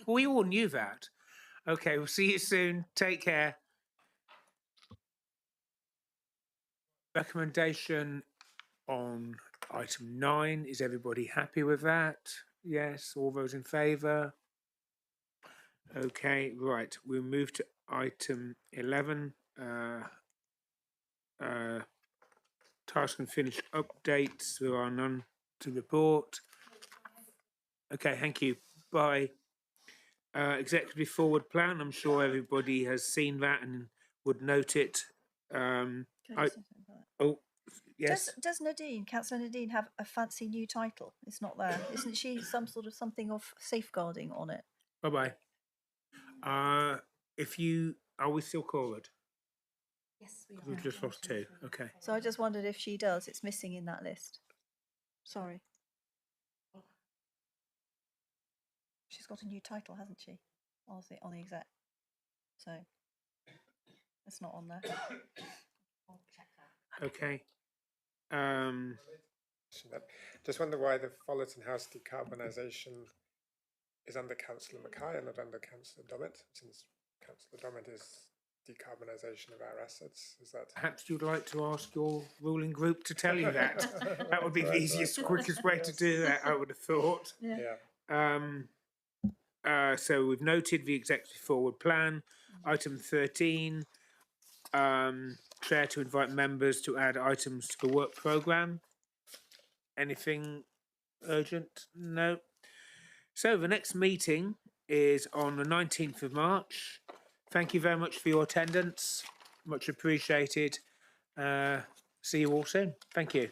Well, we all knew that. Okay, we'll see you soon. Take care. Recommendation on item 9. Is everybody happy with that? Yes, all those in favour? Okay, right. We'll move to item 11. Task and finish updates. There are none to report. Okay, thank you. Bye. Executive forward plan. I'm sure everybody has seen that and would note it. Can I just say something about that? Oh, yes. Does Nadine, Councillor Nadine, have a fancy new title? It's not there. Isn't she some sort of something of safeguarding on it? Bye bye. If you are we still covered? Yes, we We've just lost 2. Okay. So I just wondered if she does. It's missing in that list. Sorry. She's got a new title, hasn't she? On the exec. So it's not on there. I'll check that. Okay. Just wonder why the Fullerton House decarbonisation is under Councillor Mackay and not under Councillor Dommett, since Councillor Dommett is decarbonisation of our assets. Is that Perhaps you'd like to ask your ruling group to tell you that. That would be the easiest, quickest way to do that, I would have thought. Yeah. So we've noted the executive forward plan. Item 13, Chair to invite members to add items to the work programme. Anything urgent? No. So the next meeting is on the 19th of March. Thank you very much for your attendance. Much appreciated. See you all soon. Thank you.